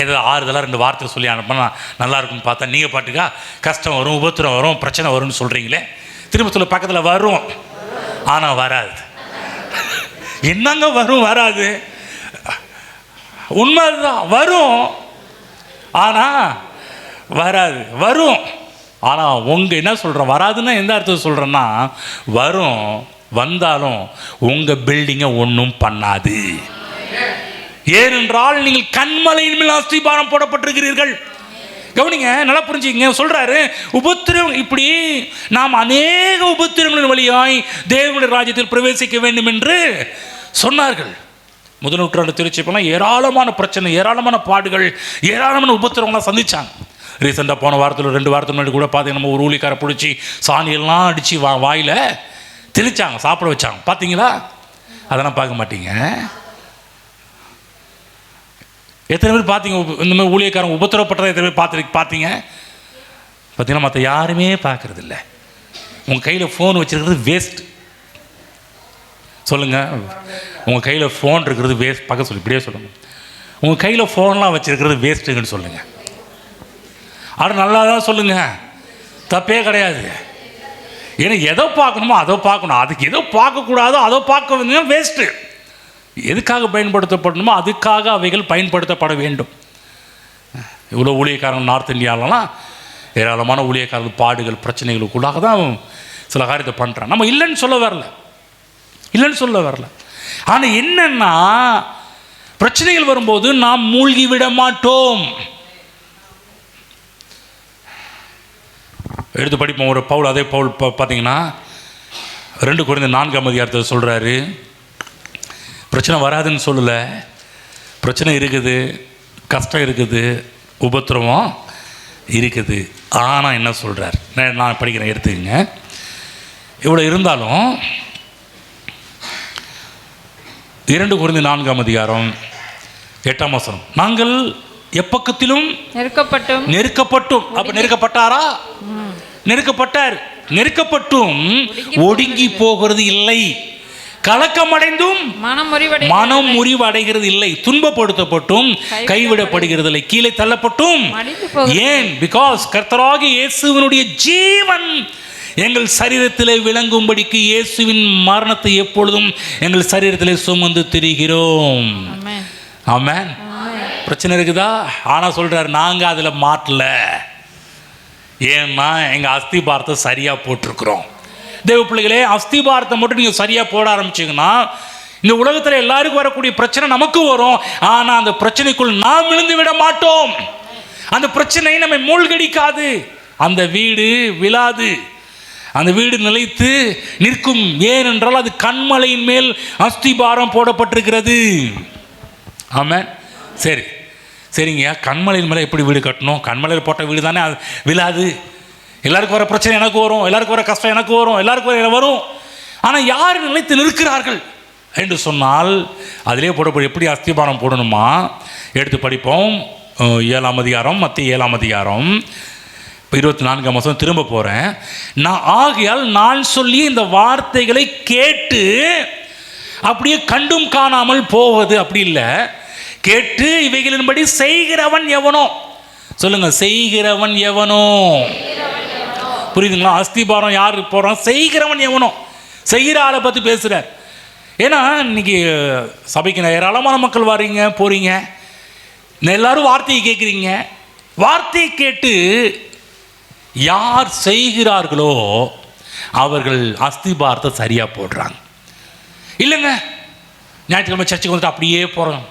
ஏதோ ஆறுதலாக 2 வார்த்தை சொல்லி அனுப்பினா நல்லா இருக்குன்னு பார்த்தா நீங்கள் பாட்டுக்கா கஷ்டம் வரும், உபத்திரம் வரும், பிரச்சனை வரும்னு சொல்கிறீங்களே. திரும்ப சொல்ல, பக்கத்தில் வரும் ஆனால் வராது. என்னங்க வரும் வராது? உண்மைதான், வரும், ஆனால் வராது. வரும், ஆனால் உங்கள் என்ன சொல்கிறேன், வராதுன்னா எந்த அர்த்தம் சொல்கிறேன்னா, வரும், வந்தாலும் உங்கள் பில்டிங்கை ஒன்றும் பண்ணாது. ஏனென்றால் நீங்கள் கன்மலையின் மேல் அஸ்திபாரம் போடப்பட்டிருக்கிறீர்கள். கவனிங்க, நல்லா புரிஞ்சுங்க. சொல்றாரு, உபத்திரம், இப்படி நாம் அநேக உபத்திரங்களின் வழியாய் தேவனுடைய ராஜ்யத்தில் பிரவேசிக்க வேண்டும் என்று சொன்னார்கள். முதல் நூற்றாண்டு திருச்சிப்பெல்லாம் ஏராளமான பிரச்சனை, ஏராளமான பாடுகள், ஏராளமான உபத்திரங்கள்லாம் சந்திச்சாங்க. ரீசெண்டாக போன வாரத்தில் 2 வாரத்துக்கு முன்னாடி கூட பார்த்தீங்கன்னா, நம்ம ஒரு ஊழிக்காரை பிடிச்சி சாணியெல்லாம் அடித்து வாயில் தெளிச்சாங்க, சாப்பிட வச்சாங்க. பார்த்தீங்களா? அதெல்லாம் பார்க்க மாட்டீங்க. எத்தனை பேர் பார்த்தீங்க இந்த மாதிரி ஊழியக்காரங்க உபத்திரப்பட்டதை? எத்தனை பேர் பார்த்தீங்க? பார்த்தீங்கன்னா மற்ற யாருமே பார்க்கறது இல்லை. உங்கள் கையில் ஃபோன் வச்சுருக்கிறது வேஸ்ட். சொல்லுங்கள், உங்கள் கையில் ஃபோன் இருக்கிறது வேஸ்ட். பார்க்க சொல்லி இப்படியே சொல்லுங்கள், உங்கள் கையில் ஃபோன்லாம் வச்சுருக்கிறது வேஸ்ட்டுங்கன்னு சொல்லுங்கள். அது நல்லா தான் சொல்லுங்கள், தப்பே கிடையாது. ஏன்னா எதை பார்க்கணுமோ அதை பார்க்கணும், அதுக்கு எதோ பார்க்கக்கூடாதோ அதை பார்க்க வந்தீங்கன்னா வேஸ்ட்டு. எதுக்காக பயன்படுத்தப்படணுமோ அதுக்காக அவைகள் பயன்படுத்தப்பட வேண்டும். இவ்வளோ ஊழியக்காரங்க நார்த் இந்தியாவிலலாம் ஏராளமான ஊழியக்காரர்கள் பாடுகள் பிரச்சனைகளுக்குள்ளாக தான் சில காரியத்தை பண்ணுறாங்க. நம்ம இல்லைன்னு சொல்ல வரல. ஆனால் என்னன்னா, பிரச்சனைகள் வரும்போது நாம் மூழ்கி விட மாட்டோம். எடுத்து படிப்போம். ஒரு பவுல், அதே பவுல் பார்த்தீங்கன்னா 2 கொரிந்தியர் 4ஆம் அதிகாரத்தில் சொல்கிறாரு, பிரச்சனை வராதுன்னு சொல்லலை, பிரச்சனை இருக்குது, கஷ்டம் இருக்குது, உபத்திரவம் இருக்குது. ஆனால் என்ன சொல்கிறார், நான் படிக்கிறேன், எடுத்துக்கங்க. இவ்வளோ இருந்தாலும் 2 கொரிந்தியர் 4ஆம் அதிகாரம் 8ஆம் வசனம், நாங்கள் எப்பக்கத்திலும் நெருக்கப்பட்டும். அப்போ நெருக்கப்பட்டாரா? நெருக்கப்பட்டும் ஒடுங்கி போகிறது இல்லை, கலக்கமடைந்தும் மனம் முறிவடைகிறது இல்லை, துன்பப்படுத்தப்பட்டும் கைவிடப்படுகிறது இல்லை, கீழே தள்ளப்பட்டும். ஏன்? பிகாஸ் கர்த்தராகிய இயேசுவினுடைய ஜீவன் எங்கள் சரீரத்திலே விளங்கும்படிக்கு இயேசுவின் மரணத்தை எப்பொழுதும் எங்கள் சரீரத்திலே சுமந்து திரிகிறோம். ஆமென். பிரச்சனை இருக்குதா? ஆனால் சொல்றாரு, நாங்கள் அதில் மாட்டல. ஏன்னா எங்கள் அஸ்திபாரத்தை சரியாக போட்டிருக்கிறோம். தேவ பிள்ளைகளே, அஸ்திபாரத்தை மட்டும் நீங்கள் சரியாக போட ஆரம்பிச்சிங்கன்னா, இந்த உலகத்தில் எல்லாருக்கும் வரக்கூடிய பிரச்சனை நமக்கு வரும். ஆனால் அந்த பிரச்சனைக்குள் நாம் விழுந்து விட மாட்டோம். அந்த பிரச்சனை நம்மை மூழ்கடிக்காது. அந்த வீடு விழாது, அந்த வீடு நிலைத்து நிற்கும். ஏனென்றால் அது கன்மலையின் மேல் அஸ்திபாரம் போடப்பட்டிருக்கிறது. ஆமாம். சரிங்க, கன்மலையின் மேலே எப்படி வீடு கட்டணும்? கன்மலையில் போட்ட வீடு தானே அது விழாது. எல்லாருக்கும் வர பிரச்சனை எனக்கு வரும், எல்லாருக்கும் வர கஷ்டம் எனக்கு வரும், எல்லாருக்கும் வரும். ஆனால் யார் நிலைத்து நிற்கிறார்கள் என்று சொன்னால், அதிலே போடப்படும். எப்படி அஸ்திபாரம் போடணுமா? எடுத்து படிப்போம். 7ஆம் அதிகாரம், மத்திய 7ஆம் அதிகாரம் 24ஆம் வசனம் திரும்ப போகிறேன். ஆகையால் நான் சொல்லி இந்த வார்த்தைகளை கேட்டு அப்படியே கண்டும் காணாமல் போவது அப்படி இல்லை, கேட்டு இவைகளின்படி செய்கிறவன் எவனோ. சொல்லுங்க, செய்கிறவன் எவனோ. புரியுதுங்களா? அஸ்திபாரம் யார் போகிறான்? செய்கிறவன் எவனோ. செய்கிற ஆளை பற்றி பேசுகிறார். ஏன்னா இன்னைக்கு சபைக்கு ஏராளமான மக்கள் வர்றீங்க, போகிறீங்க, எல்லாரும் வார்த்தையை கேட்குறீங்க. வார்த்தையை கேட்டு யார் செய்கிறார்களோ அவர்கள் அஸ்திபாரத்தை சரியாக போடுறாங்க. இல்லைங்க, ஞாயிற்றுக்கிழமை சர்ச்சுக்கு வந்துட்டு அப்படியே போகிறோம்.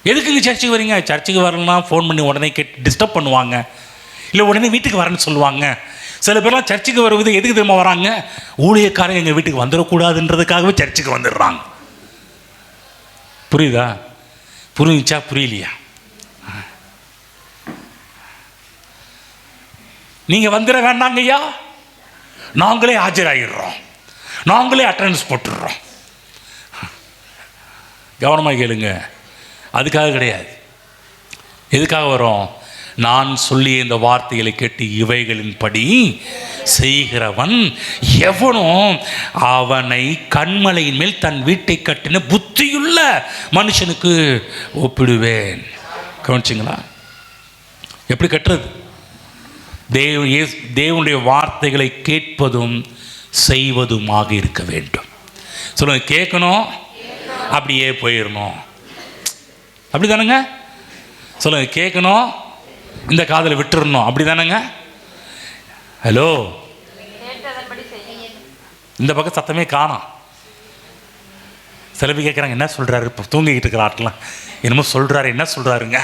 எதுக்குங்க சர்ச்சுக்கு வரீங்க? சர்ச்சுக்கு வரலன்னா ஃபோன் பண்ணி உடனே டிஸ்டர்ப் பண்ணுவாங்க, இல்லை உடனே வீட்டுக்கு வரேன்னு சொல்லுவாங்க. சில பேர்லாம் சர்ச்சுக்கு வருவது எதுக்கு தெரியுமா வராங்க? ஊழியக்காரங்க எங்கள் வீட்டுக்கு வந்துடக்கூடாதுன்றதுக்காகவே சர்ச்சுக்கு வந்துடுறாங்க. புரியுதா? புரிஞ்சிச்சா? புரியலையா? நீங்கள் வந்துட வேண்டாங்கய்யா, நாங்களே ஆஜராகிடுறோம், நாங்களே அட்டண்டன்ஸ் போட்டுடுறோம். கவனமாக கேளுங்க, அதுக்காக கிடையாது. எதுக்காக வரும்? நான் சொல்லிய இந்த வார்த்தைகளை கேட்டு இவைகளின்படி செய்கிறவன் எவனோ அவனை கன்மலையின் மேல் தன் வீட்டை கட்டின புத்தியுள்ள மனுஷனுக்கு ஒப்பிடுவேன். கவனிச்சிங்களா? எப்படி கட்டுறது? தேவனுடைய வார்த்தைகளை கேட்பதும் செய்வதுமாக இருக்க வேண்டும். சொல்லுங்க, கேட்கணும், அப்படியே போயிடணும். அப்படி தானேங்க? சொல்லுங்க, கேட்கணும், இந்த காதில் விட்டுறணும், அப்படி தானேங்க? ஹலோ, இந்த பக்கம் சத்தமே காணோம். சில பேர் கேட்குறாங்க, என்ன சொல்கிறாரு? இப்போ தூங்கிக்கிட்டு இருக்கிற ஆட்களாம் என்னமோ சொல்கிறாரு, என்ன சொல்கிறாருங்க?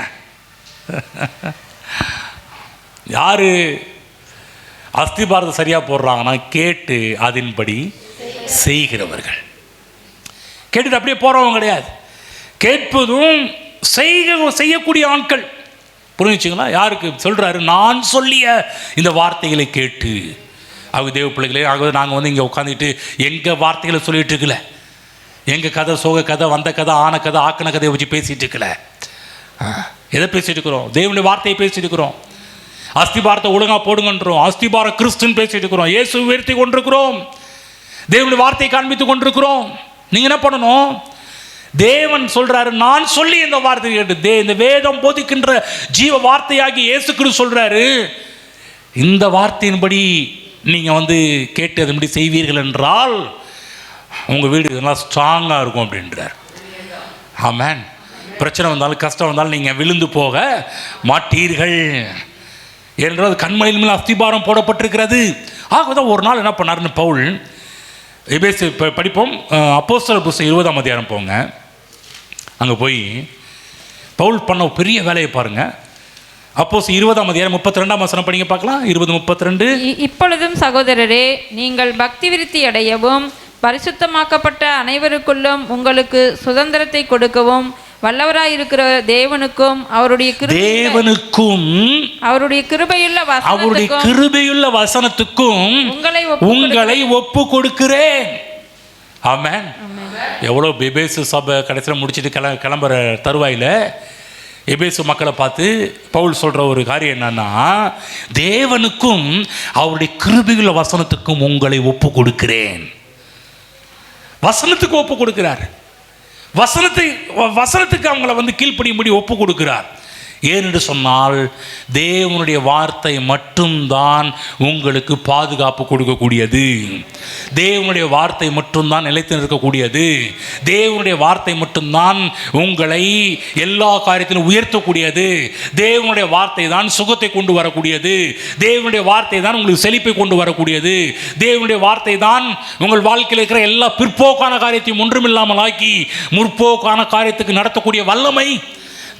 யார் அஸ்திபாரத்தை சரியாக போடுறாங்கன்னா கேட்டு அதன்படி செய்கிறவர்கள். கேட்டுட்டு அப்படியே போகிறவங்க கிடையாது, கேட்பதும் செய்யக்கூடிய ஆட்கள். புரிஞ்சுச்சுங்களா? யாருக்கு சொல்கிறாரு? நான் சொல்லிய இந்த வார்த்தைகளை கேட்டு. அவங்க தேவ பிள்ளைகளே, ஆகவே நாங்கள் வந்து இங்கே உட்காந்துட்டு எங்கள் வார்த்தைகளை சொல்லிகிட்டு இருக்கல, எங்கள் கதை, சோக கதை, வந்த கதை, ஆன கதை, ஆக்கின கதையை வச்சு பேசிகிட்டு இருக்கல. எதை பேசிகிட்டு இருக்கிறோம்? தேவனுடைய வார்த்தையை பேசிகிட்டு இருக்கிறோம். அஸ்திபாரத்தை ஒழுங்காக போடுங்கன்றோம், அஸ்திபார கிறிஸ்துன்னு பேசிகிட்டு இருக்கிறோம், இயேசு உயர்த்தி கொண்டிருக்கிறோம், தேவனுடைய வார்த்தையை காண்பித்து கொண்டிருக்கிறோம். நீங்கள் என்ன பண்ணணும்? தேவன் சொல்றாரு, நான் சொல்லி இந்த வார்த்தை கேட்டு, இந்த வேதம் போதிக்கின்ற ஜீவ வார்த்தையாகி இயேசு கிறிஸ்து சொல்றாரு, இந்த வார்த்தையின்படி நீங்க வந்து கேட்டு அதன்படி செய்வீர்கள் என்றால் உங்க வீடு நல்லா ஸ்ட்ராங்கா இருக்கும் அப்படின்றார். ஆமென். பிரச்சனை வந்தாலும் கஷ்டம் வந்தாலும் நீங்க விழுந்து போக மாட்டீர்கள் என்றால் கண்மலையின் மேல் அஸ்திபாரம் போடப்பட்டிருக்கிறது. ஆகதான் ஒரு நாள் என்ன பண்ணாருன்னு பவுல், எபேசு படிப்போம், அப்போஸ்தலர் புஸ்தகம் 20ஆம் அதிகாரம் போங்க. அங்கே போய் பவுல் பண்ண பெரிய வேலையை பாருங்க. அப்போஸ்தலர் 20ஆம் அதிகாரம் 32ஆம் வசனம் படிங்க பார்க்கலாம். 20:32. இப்பொழுதும் சகோதரரே, நீங்கள் பக்தி விருத்தி அடையவும் பரிசுத்தமாக்கப்பட்ட அனைவருக்குள்ளும் உங்களுக்கு சுதந்திரத்தை கொடுக்கவும் வல்லவராயிருக்கிற தேவனுக்கும் அவருடைய கிருபையுள்ள வசனத்துக்கும் உங்களை ஒப்பு கொடுக்கிறேன். ஆமென். எவ்வளோ எபேசு சபை கடைசியில் முடிச்சுட்டு கிளம்புற தருவாயில் எபேசு மக்களை பார்த்து பவுல் சொல்கிற ஒரு காரியம் என்னன்னா, தேவனுக்கும் அவருடைய கிருபையுள்ள வசனத்துக்கும் உங்களை ஒப்பு கொடுக்கிறேன். வசனத்துக்கு ஒப்பு கொடுக்கிறார். வசனத்துக்கு அவங்கள வந்து கீழ்ப்படியும்படி ஒப்பு கொடுக்கிறார். ஏனென்று சொன்னால் தேவனுடைய வார்த்தை மட்டும்தான் உங்களுக்கு பாதுகாப்பு கொடுக்கக்கூடியது. தேவனுடைய வார்த்தை மட்டும்தான் நிலைத்து நிற்கக்கூடியது. தேவனுடைய வார்த்தை மட்டும்தான் உங்களை எல்லா காரியத்திலும் உயர்த்தக்கூடியது. தேவனுடைய வார்த்தை தான் சுகத்தை கொண்டு வரக்கூடியது. தேவனுடைய வார்த்தை தான் உங்களுக்கு செழிப்பை கொண்டு வரக்கூடியது. தேவனுடைய வார்த்தை தான் உங்கள் வாழ்க்கையில் இருக்கிற எல்லா பிற்போக்கான காரியத்தையும் ஒன்றுமில்லாமல் ஆக்கி முற்போக்கான காரியத்துக்கு நடத்தக்கூடிய வல்லமை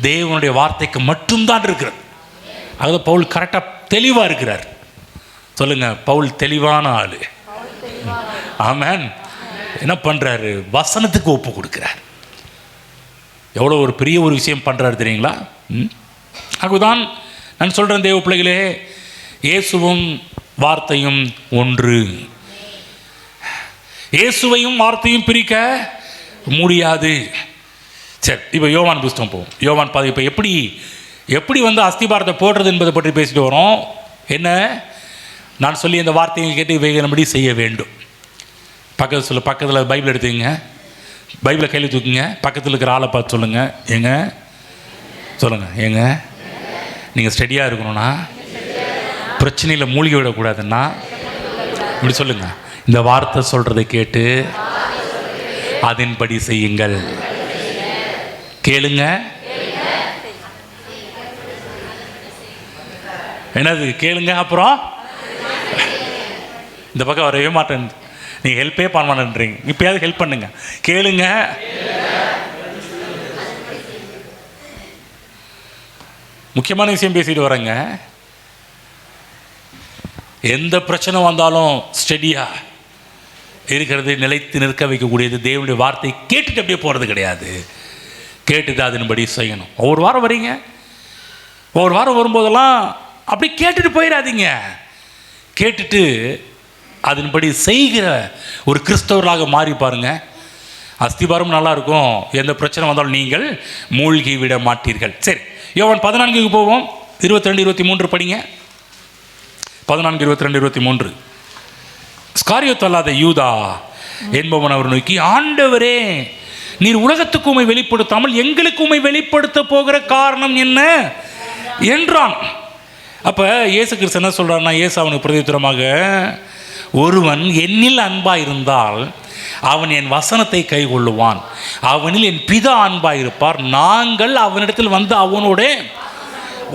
தேவனுடைய வார்த்தைக்கு மட்டும்தான் இருக்கிறது. அதாவது பவுல் கரெக்டாக தெளிவாக இருக்கிறார். சொல்லுங்க, பவுல் தெளிவான ஆளு. ஆமென். என்ன பண்றாரு? வசனத்துக்கு ஒப்பு கொடுக்கிறார். எவ்வளோ ஒரு பெரிய ஒரு விஷயம் பண்றாரு தெரியுங்களா? அதுதான் நான் சொல்றேன், தேவ பிள்ளைகளே, இயேசுவும் வார்த்தையும் ஒன்று. இயேசுவையும் வார்த்தையும் பிரிக்க முடியாது. சரி, இப்போ யோவான் புஸ்தகம் போவோம். யோவான் இப்போ எப்படி வந்து அஸ்திபாரத்தை போடுறது என்பதை பற்றி பேசிட்டு வரோம். என்ன, நான் சொல்லி இந்த வார்த்தையை கேட்டு இவைகளபடி செய்ய வேண்டும். பக்கத்தில் பைபிள் எடுத்துங்க, பைபிளை கையில் தூக்குங்க, பக்கத்தில் இருக்கிற ஆளை பார்த்து சொல்லுங்கள், ஏங்க நீங்கள் ஸ்டடியாக இருக்கணும்னா, பிரச்சனையில் மூழ்கி விடக்கூடாதுன்னா இப்படி சொல்லுங்கள், இந்த வார்த்தை சொல்கிறதை கேட்டு அதன்படி செய்யுங்கள். கேளுங்க, என்னது கேளுங்க, அப்புறம் இந்த பக்கம் வரவே மாட்டேன், நீங்கள் ஹெல்ப்பே பண்ண மாட்டேன்றீங்க. இப்போயாவது ஹெல்ப் பண்ணுங்க. கேளுங்க, முக்கியமான விஷயம் பேசிட்டு வரேங்க. எந்த பிரச்சனை வந்தாலும் ஸ்டெடியாக இருக்கிறது, நிலைத்து நிற்க வைக்கக்கூடியது தேவனுடைய வார்த்தை. கேட்டுட்டு அப்படியே போகிறது கிடையாது, கேட்டுட்டு அதன்படி செய்யணும். ஒவ்வொரு வாரம் வரீங்க, ஒவ்வொரு வாரம் வரும்போதெல்லாம் அப்படி கேட்டுட்டு போயிடாதீங்க. கேட்டுட்டு அதன்படி செய்கிற ஒரு கிறிஸ்தவர்களாக மாறி பாருங்க. அஸ்திபாரம் நல்லா இருக்கும், எந்த பிரச்சனை வந்தாலும் நீங்கள் மூழ்கி விட மாட்டீர்கள். சரி, யோவான் 14க்கு போவோம். 22-23 படிங்க. 14-22-23. ஸ்காரியோத்து அல்லாத யூதா என்பவன் அவர் நோக்கி, ஆண்டவரே, நீர் உலகத்துக்கு உம்மை வெளிப்படுத்தாமல் எங்களுக்கு உம்மை வெளிப்படுத்த போகிற காரணம் என்ன என்றான். அப்போ இயேசு கிறிஸ்து என்ன சொல்கிறாருன்னா, இயேசு அவனுக்கு பிரதியுத்தரமாக, ஒருவன் என்னில் அன்பாக இருந்தால் அவன் என் வசனத்தை கைக்கொள்ளுவான், அவனில் என் பிதா அன்பாயிருப்பார், நாங்கள் அவனிடத்தில் வந்து அவனோட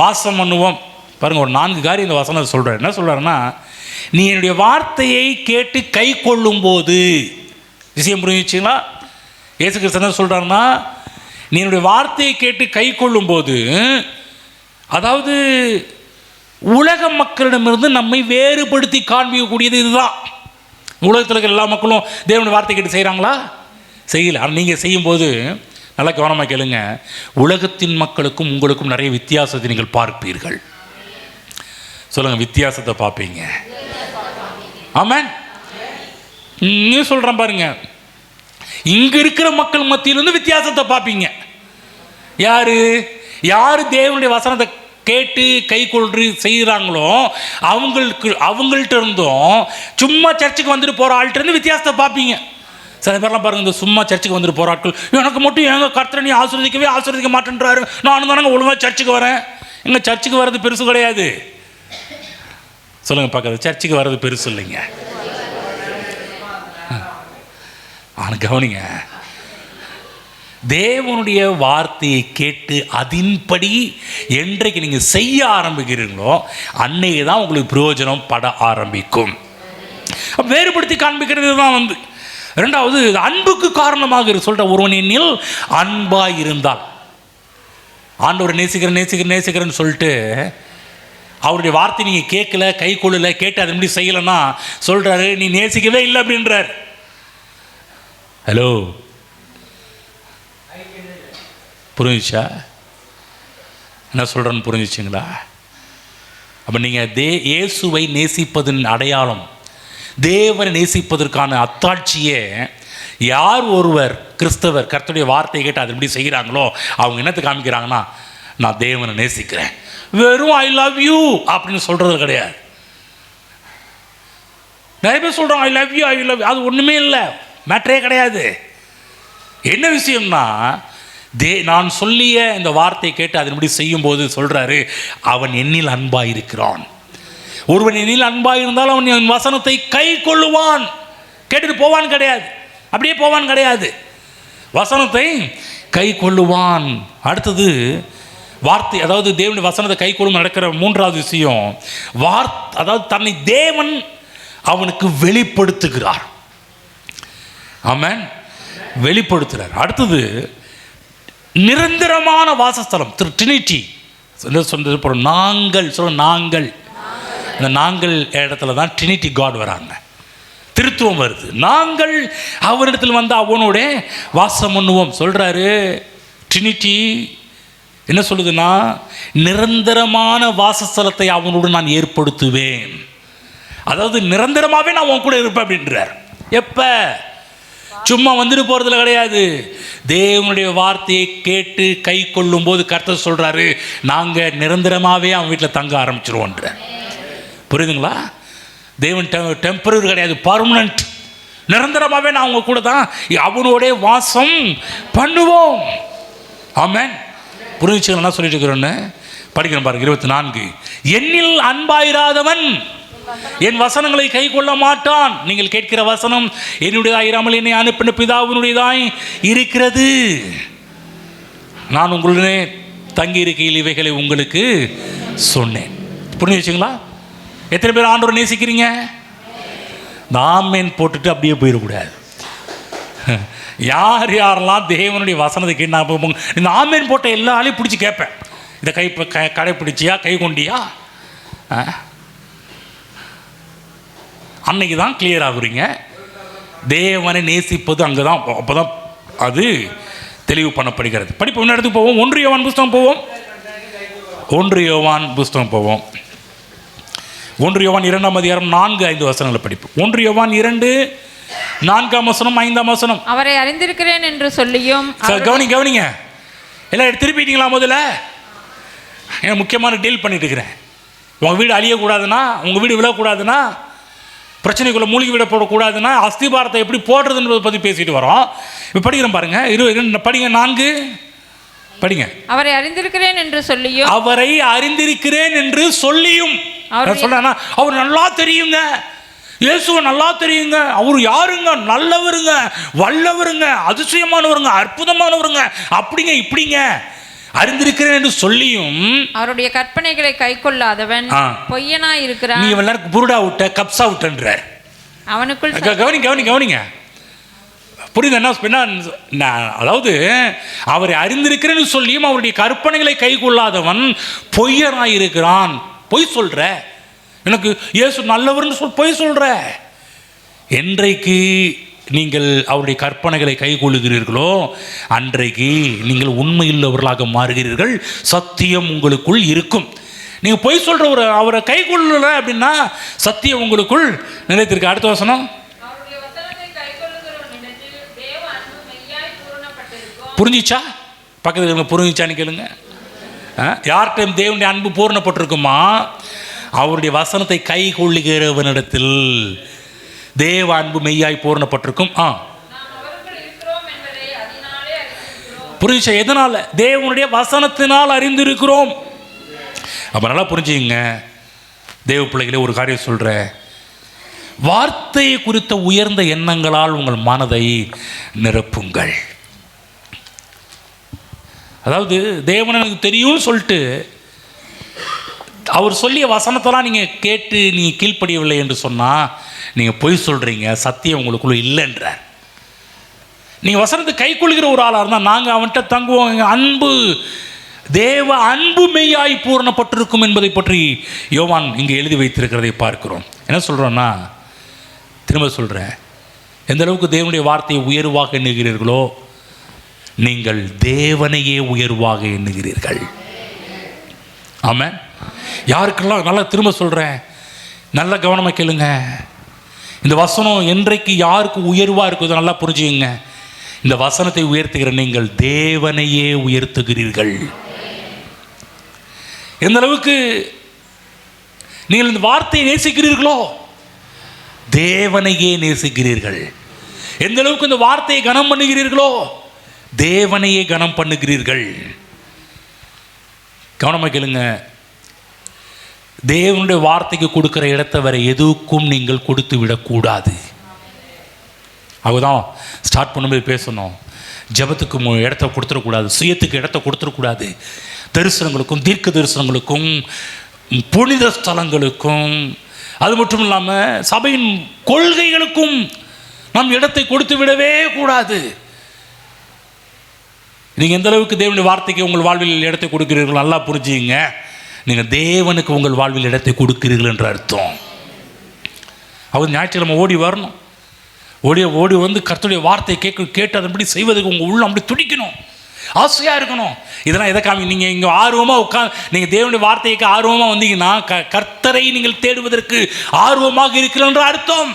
வாசம் பண்ணுவோம். பாருங்கள், ஒரு 4 காரியம் இந்த வசனத்தை சொல்கிறார். என்ன சொல்கிறாருன்னா, நீ என்னுடைய வார்த்தையை கேட்டு கை கொள்ளும் போது, விஷயம் புரிஞ்சுச்சுங்களா? இயேசு கிறிஸ்து என்ன சொல்கிறாருன்னா, நீ என்னுடைய வார்த்தையை கேட்டு கை கொள்ளும் போது, அதாவது உலக மக்களிடமிருந்து நம்மை வேறுபடுத்தி காண்பிக்கக்கூடியது இதுதான். உலகத்தில் இருக்கிற எல்லா மக்களும் தேவனுடைய வார்த்தை கேட்டு செய்கிறாங்களா? செய்யலை. ஆனால் நீங்கள் செய்யும்போது நல்லா கவனமாக கேளுங்க, உலகத்தின் மக்களுக்கும் உங்களுக்கும் நிறைய வித்தியாசத்தை நீங்கள் பார்ப்பீர்கள். சொல்லுங்கள், வித்தியாசத்தை பார்ப்பீங்க. ஆமென். நீ சொல்கிறேன் பாருங்க, இங்கே இருக்கிற மக்கள் மத்தியிலிருந்து வித்தியாசத்தை பார்ப்பீங்க. யார் தேவனுடைய வசனத்தை கேட்டு கை கொள்று செய்கிறாங்களோ அவங்கள்ட்ட இருந்தும் சும்மா சர்ச்சுக்கு வந்துட்டு போகிற ஆள்கிட்ட இருந்து வித்தியாசத்தை பார்ப்பீங்க. சில பேர்லாம் பாருங்கள், இந்த சும்மா சர்ச்சுக்கு வந்துட்டு போகிற ஆட்கள், எனக்கு மட்டும் எங்கள் கர்த்தரை நீ ஆசீர்வதிக்க மாட்டேன்றாரு, நானும் தானங்க ஒழுங்காக சர்ச்சுக்கு வரேன். எங்கள் சர்ச்சுக்கு வர்றது பெருசு கிடையாது. சொல்லுங்கள் பார்க்காது, சர்ச்சுக்கு வர்றது பெருசு இல்லைங்க. ஆனால் கவனிங்க, தேவனுடைய வார்த்தையை கேட்டு அதின்படி என்றைக்கு நீங்கள் செய்ய ஆரம்பிக்கிறீங்களோ அன்னைக்கு தான் உங்களுக்கு பிரயோஜனம் பட ஆரம்பிக்கும். வேறுபடுத்தி காண்பிக்கிறது தான் ரெண்டாவது, அன்புக்கு காரணமாக சொல்கிற ஒருவனில் அன்பாக இருந்தால், ஆண்டவர் நேசிக்கிறேன்னு சொல்லிட்டு அவருடைய வார்த்தை நீங்கள் கேட்கல, கை கொள்ளல, கேட்டு அது எப்படி செய்யலைன்னா சொல்கிறாரு, நீ நேசிக்கவே இல்லை அப்படின்றார். ஹலோ, புரிஞ்சிச்சா? என்ன சொல்கிறேன்னு புரிஞ்சிச்சிங்களா? அப்போ நீங்கள் இயேசுவை நேசிப்பதன் அடையாளம், தேவனை நேசிப்பதற்கான அத்தாட்சியே, யார் ஒருவர் கிறிஸ்தவர் கர்த்தருடைய வார்த்தையை கேட்டு அது எப்படி செய்கிறாங்களோ அவங்க என்னத்தை காமிக்கிறாங்கன்னா, நான் தேவனை நேசிக்கிறேன். வெறும் ஐ லவ் யூ அப்படின்னு சொல்கிறது கிடையாது. நிறைய பேர் சொல்கிறோம் ஐ லவ் யூ, அது ஒன்றுமே இல்லை, மேட்டரே கிடையாது. என்ன விஷயம்னா, நான் சொல்லிய இந்த வார்த்தையை கேட்டு அதன்படி செய்யும்போது சொல்கிறாரு, அவன் என்னில் அன்பாக இருக்கிறான். ஒருவன் என்னில் அன்பாக இருந்தால் அவன் என் வசனத்தை கை கொள்ளுவான். கேட்டுட்டு போவான் கிடையாது, அப்படியே போவான் கிடையாது, வசனத்தை கை கொள்ளுவான். அடுத்தது வார்த்தை, அதாவது தேவனுடைய வசனத்தை கை கொள்ளும் நடக்கிற 3வது விஷயம், அதாவது தன்னை தேவன் அவனுக்கு வெளிப்படுத்துகிறார். ஆமென், வெளிப்படுத்துகிறார். அடுத்தது நிரந்தரமான வாசஸ்தலம், ட்ரினிட்டி. நாங்கள் இந்த நாங்கள் இடத்துல தான் ட்ரினிட்டி காட் வராங்க, திருத்துவம் வருது. நாங்கள் அவரிடத்தில் வந்து அவனோட வாசம் பண்ணுவோம் சொல்கிறாரு. ட்ரினிட்டி என்ன சொல்லுதுன்னா, நிரந்தரமான வாசஸ்தலத்தை அவனோடு நான் ஏற்படுத்துவேன். அதாவது நிரந்தரமாகவே நான் அவன் கூட இருப்பேன் அப்படின்றார். எப்போ? சும்மா வந்துட்டு போகிறதுல கிடையாது. தேவனுடைய வார்த்தையை கேட்டு கை கொள்ளும் போது கர்த்தர் சொல்கிறாரு, நாங்கள் நிரந்தரமாகவே அவன் வீட்டில் தங்க ஆரம்பிச்சிருவோன்ற. புரியுதுங்களா? தேவன் டெம்பரரி கிடையாது, பர்மனன்ட். நிரந்தரமாகவே நான் அவங்க கூட தான் அவனோட வாசம் பண்ணுவோம். ஆமென். புரிஞ்சுச்சுங்களா? என்ன சொல்லிட்டு இருக்கிறோன்னு படிக்கிறேன் பாருங்க. 24, என்னில் அன்பாயிராதவன் என் வசனங்களை கை கொள்ள மாட்டான். நீங்கள் கேட்கிற வசனம் என்னுடையதாயிராமல் என்னை அனுப்பின பிதாவினுடையதாய் இருக்கிறது. நான் உங்களுடனே தங்கி இருக்கையில் இவைகளை உங்களுக்கு சொன்னேன். புரிஞ்சு வச்சுங்களா? எத்தனை பேர் ஆண்டவரை நேசிக்கிறீங்க? நாமேன் போட்டுட்டு அப்படியே போயிடக்கூடாது. யாரெல்லாம் தேவனுடைய வசனத்தை கேட்டு நான் இந்த ஆமேன் போட்ட எல்லா ஆளையும் பிடிச்சி கேட்பேன், இதை கடைப்பிடிச்சியா, கை கொண்டியா? அன்னைக்கு தான் கிளியர் ஆகுறீங்க. தேவனை நேசிப்பது அங்கே தான், அப்போ தான் அது தெளிவு பண்ணப்படுகிறது. படிப்பு என்ன இடத்துக்கு போவோம்? 1 யோவான் புஸ்தகம் போவோம். 1 யோவான் புஸ்தகம் போவோம். 1 யோவான் 2ஆம் அதிகாரம் 4-5 வசனங்களை படிப்போம். 1 யோவான் 2 4ஆம் வசனம் 5ஆம் வசனம். அவரை அறிந்திருக்கிறேன் என்று சொல்லியும். கவனிங்க, எல்லாம் திருப்பிட்டீங்களா? முதல்ல முக்கியமான டீல் பண்ணிட்டு இருக்கிறேன். உங்கள் வீடு அழியக்கூடாதுன்னா, உங்கள் வீடு விழக்கூடாதுன்னா, பிரச்சனைக்குள்ளே மூழ்கி விட போடக்கூடாதுன்னா, அஸ்திபாரத்தை எப்படி போடுறதுன்றதை பற்றி பேசிட்டு வரோம். இப்போ படிக்கிறேன் பாருங்க. படிங்க 4 படிங்க. அவரை அறிந்திருக்கிறேன் என்று சொல்லியும். அவரை அறிந்திருக்கிறேன் என்று சொல்லியும் சொல்றேன்னா அவர் நல்லா தெரியுங்க. இயேசுவை நல்லா தெரியுங்க, அவர் யாருங்க, நல்லவருங்க, வல்லவருங்க, அதிசயமானவருங்க, அற்புதமானவருங்க, அப்படிங்க இப்படிங்க அறிந்திருக்கிறேன் என்று சொல்லியும் அவருடைய கற்பனைகளை கை கொள்ளாதவன் பொய்யனா இருக்கிறான். நீ எல்லாருக்கும் புருடா விட்ட கப்சா விட்டன்ற அவனுக்குள் கவனிங்க புரியுது என்ன? அதாவது அவரை அறிந்திருக்கிறேன்னு சொல்லியும் அவருடைய கற்பனைகளை கை கொள்ளாதவன் பொய்யனாயிருக்கிறான். பொய் சொல்ற, எனக்கு இயேசு நல்லவர்னு பொய் சொல்ற. என்றைக்கு நீங்கள் அவருடைய கற்பனைகளை கை கொள்ளுகிறீர்களோ அன்றைக்கு நீங்கள் உண்மையுள்ளவர்களாக மாறுகிறீர்கள், சத்தியம் உங்களுக்குள் இருக்கும். நீங்கள் பொய் சொல்கிற அவரை கை கொள்ளல அப்படின்னா சத்தியம் உங்களுக்குள் நிலைத்திருக்கு. அடுத்த வசனம், புரிஞ்சிச்சா? பக்கத்தில் புரிஞ்சிச்சான்னு கேளுங்க. யார்கிட்ட தேவனுடைய அன்பு பூரணப்பட்டிருக்குமா? அவருடைய வசனத்தை கை கொள்ளுகிறவனிடத்தில் தேவ அன்பு மெய்யாய் பூரணப்பட்டிருக்கும். புரிஞ்சிச்சா? எதனால? தேவனுடைய வசனத்தினால் அறிந்திருக்கிறோம். அப்போ நல்லா புரிஞ்சுங்க தேவ பிள்ளைகளே, ஒரு காரியம் சொல்கிறேன். வார்த்தையை குறித்த உயர்ந்த எண்ணங்களால் உங்கள் மனதை நிரப்புங்கள். அதாவது தேவன் எனக்கு தெரியும்னு சொல்லிட்டு அவர் சொல்லிய வசனத்தெல்லாம் நீங்கள் கேட்டு நீங்கள் கீழ்ப்படியவில்லை என்று சொன்னால் நீங்கள் பொய் சொல்கிறீங்க, சத்தியம் உங்களுக்குள்ள இல்லைன்றார். நீங்கள் வசனத்தை கை கொள்கிற ஒரு ஆளாக இருந்தால் நாங்கள் அவன்கிட்ட தங்குவோம். அன்பு, தேவ அன்பு மெய்யாய் பூரணப்பட்டிருக்கும் என்பதை பற்றி யோவான் இங்கே எழுதி வைத்திருக்கிறதை பார்க்கிறோம். என்ன சொல்கிறோன்னா, திரும்ப சொல்கிறேன், எந்த அளவுக்கு தேவனுடைய வார்த்தையை உயர்வாக எண்ணுகிறீர்களோ நீங்கள் தேவனையே உயர்வாக எண்ணுகிறீர்கள். ஆமென். யாருக்கெல்லாம், நல்லா திரும்ப சொல்கிறேன், நல்ல கவனமாக கேளுங்க. இந்த வசனம் என்றைக்கு யாருக்கு உயர்வாக இருக்குதோ நல்லா புரிஞ்சுங்க. இந்த வசனத்தை உயர்த்துகிற நீங்கள் தேவனையே உயர்த்துகிறீர்கள். எந்த அளவுக்கு நீங்கள் இந்த வார்த்தையை நேசிக்கிறீர்களோ தேவனையே நேசிக்கிறீர்கள். எந்த அளவுக்கு இந்த வார்த்தையை கனம் பண்ணுகிறீர்களோ தேவனையே கனம் பண்ணுகிறீர்கள். கவனமாக கேளுங்க. தேவனுடைய வார்த்தைக்கு கொடுக்கிற இடத்தை வேற எதுக்கும் நீங்கள் கொடுத்து விடக்கூடாது. அதுதான் ஸ்டார்ட் பண்ணும்போது பேசணும். ஜபத்துக்கு இடத்த கொடுத்துடக்கூடாது, சுயத்துக்கு இடத்த கொடுத்துடக்கூடாது, தரிசனங்களுக்கும் தீர்க்க தரிசனங்களுக்கும் புனித ஸ்தலங்களுக்கும் அது மட்டும் இல்லாமல் சபையின் கொள்கைகளுக்கும் நாம் இடத்தை கொடுத்து விடவே கூடாது. நீங்கள் எந்த அளவுக்கு தேவனுடைய வார்த்தைக்கு உங்கள் வாழ்வில் இடத்தை கொடுக்கிறீர்கள் நல்லா புரிஞ்சுங்க. நீங்கள் தேவனுக்கு உங்கள் வாழ்வில் இடத்தை கொடுக்கிறீர்கள் என்ற அர்த்தம். அவர் ஞாயிற்றுக்கிழமை ஓடி வரணும், ஓடி வந்து கர்த்தருடைய வார்த்தையை கேட்டு அதன்படி செய்வதற்கு உங்கள் உள்ள அப்படி துடிக்கணும், ஆசையாக இருக்கணும். இதெல்லாம் எதை காமி? நீங்கள் இங்கே ஆர்வமாக நீங்கள் தேவனுடைய வார்த்தைக்கு ஆர்வமாக வந்தீங்கன்னா கர்த்தரை நீங்கள் தேடுவதற்கு ஆர்வமாக இருக்கிறன்ற அர்த்தம்.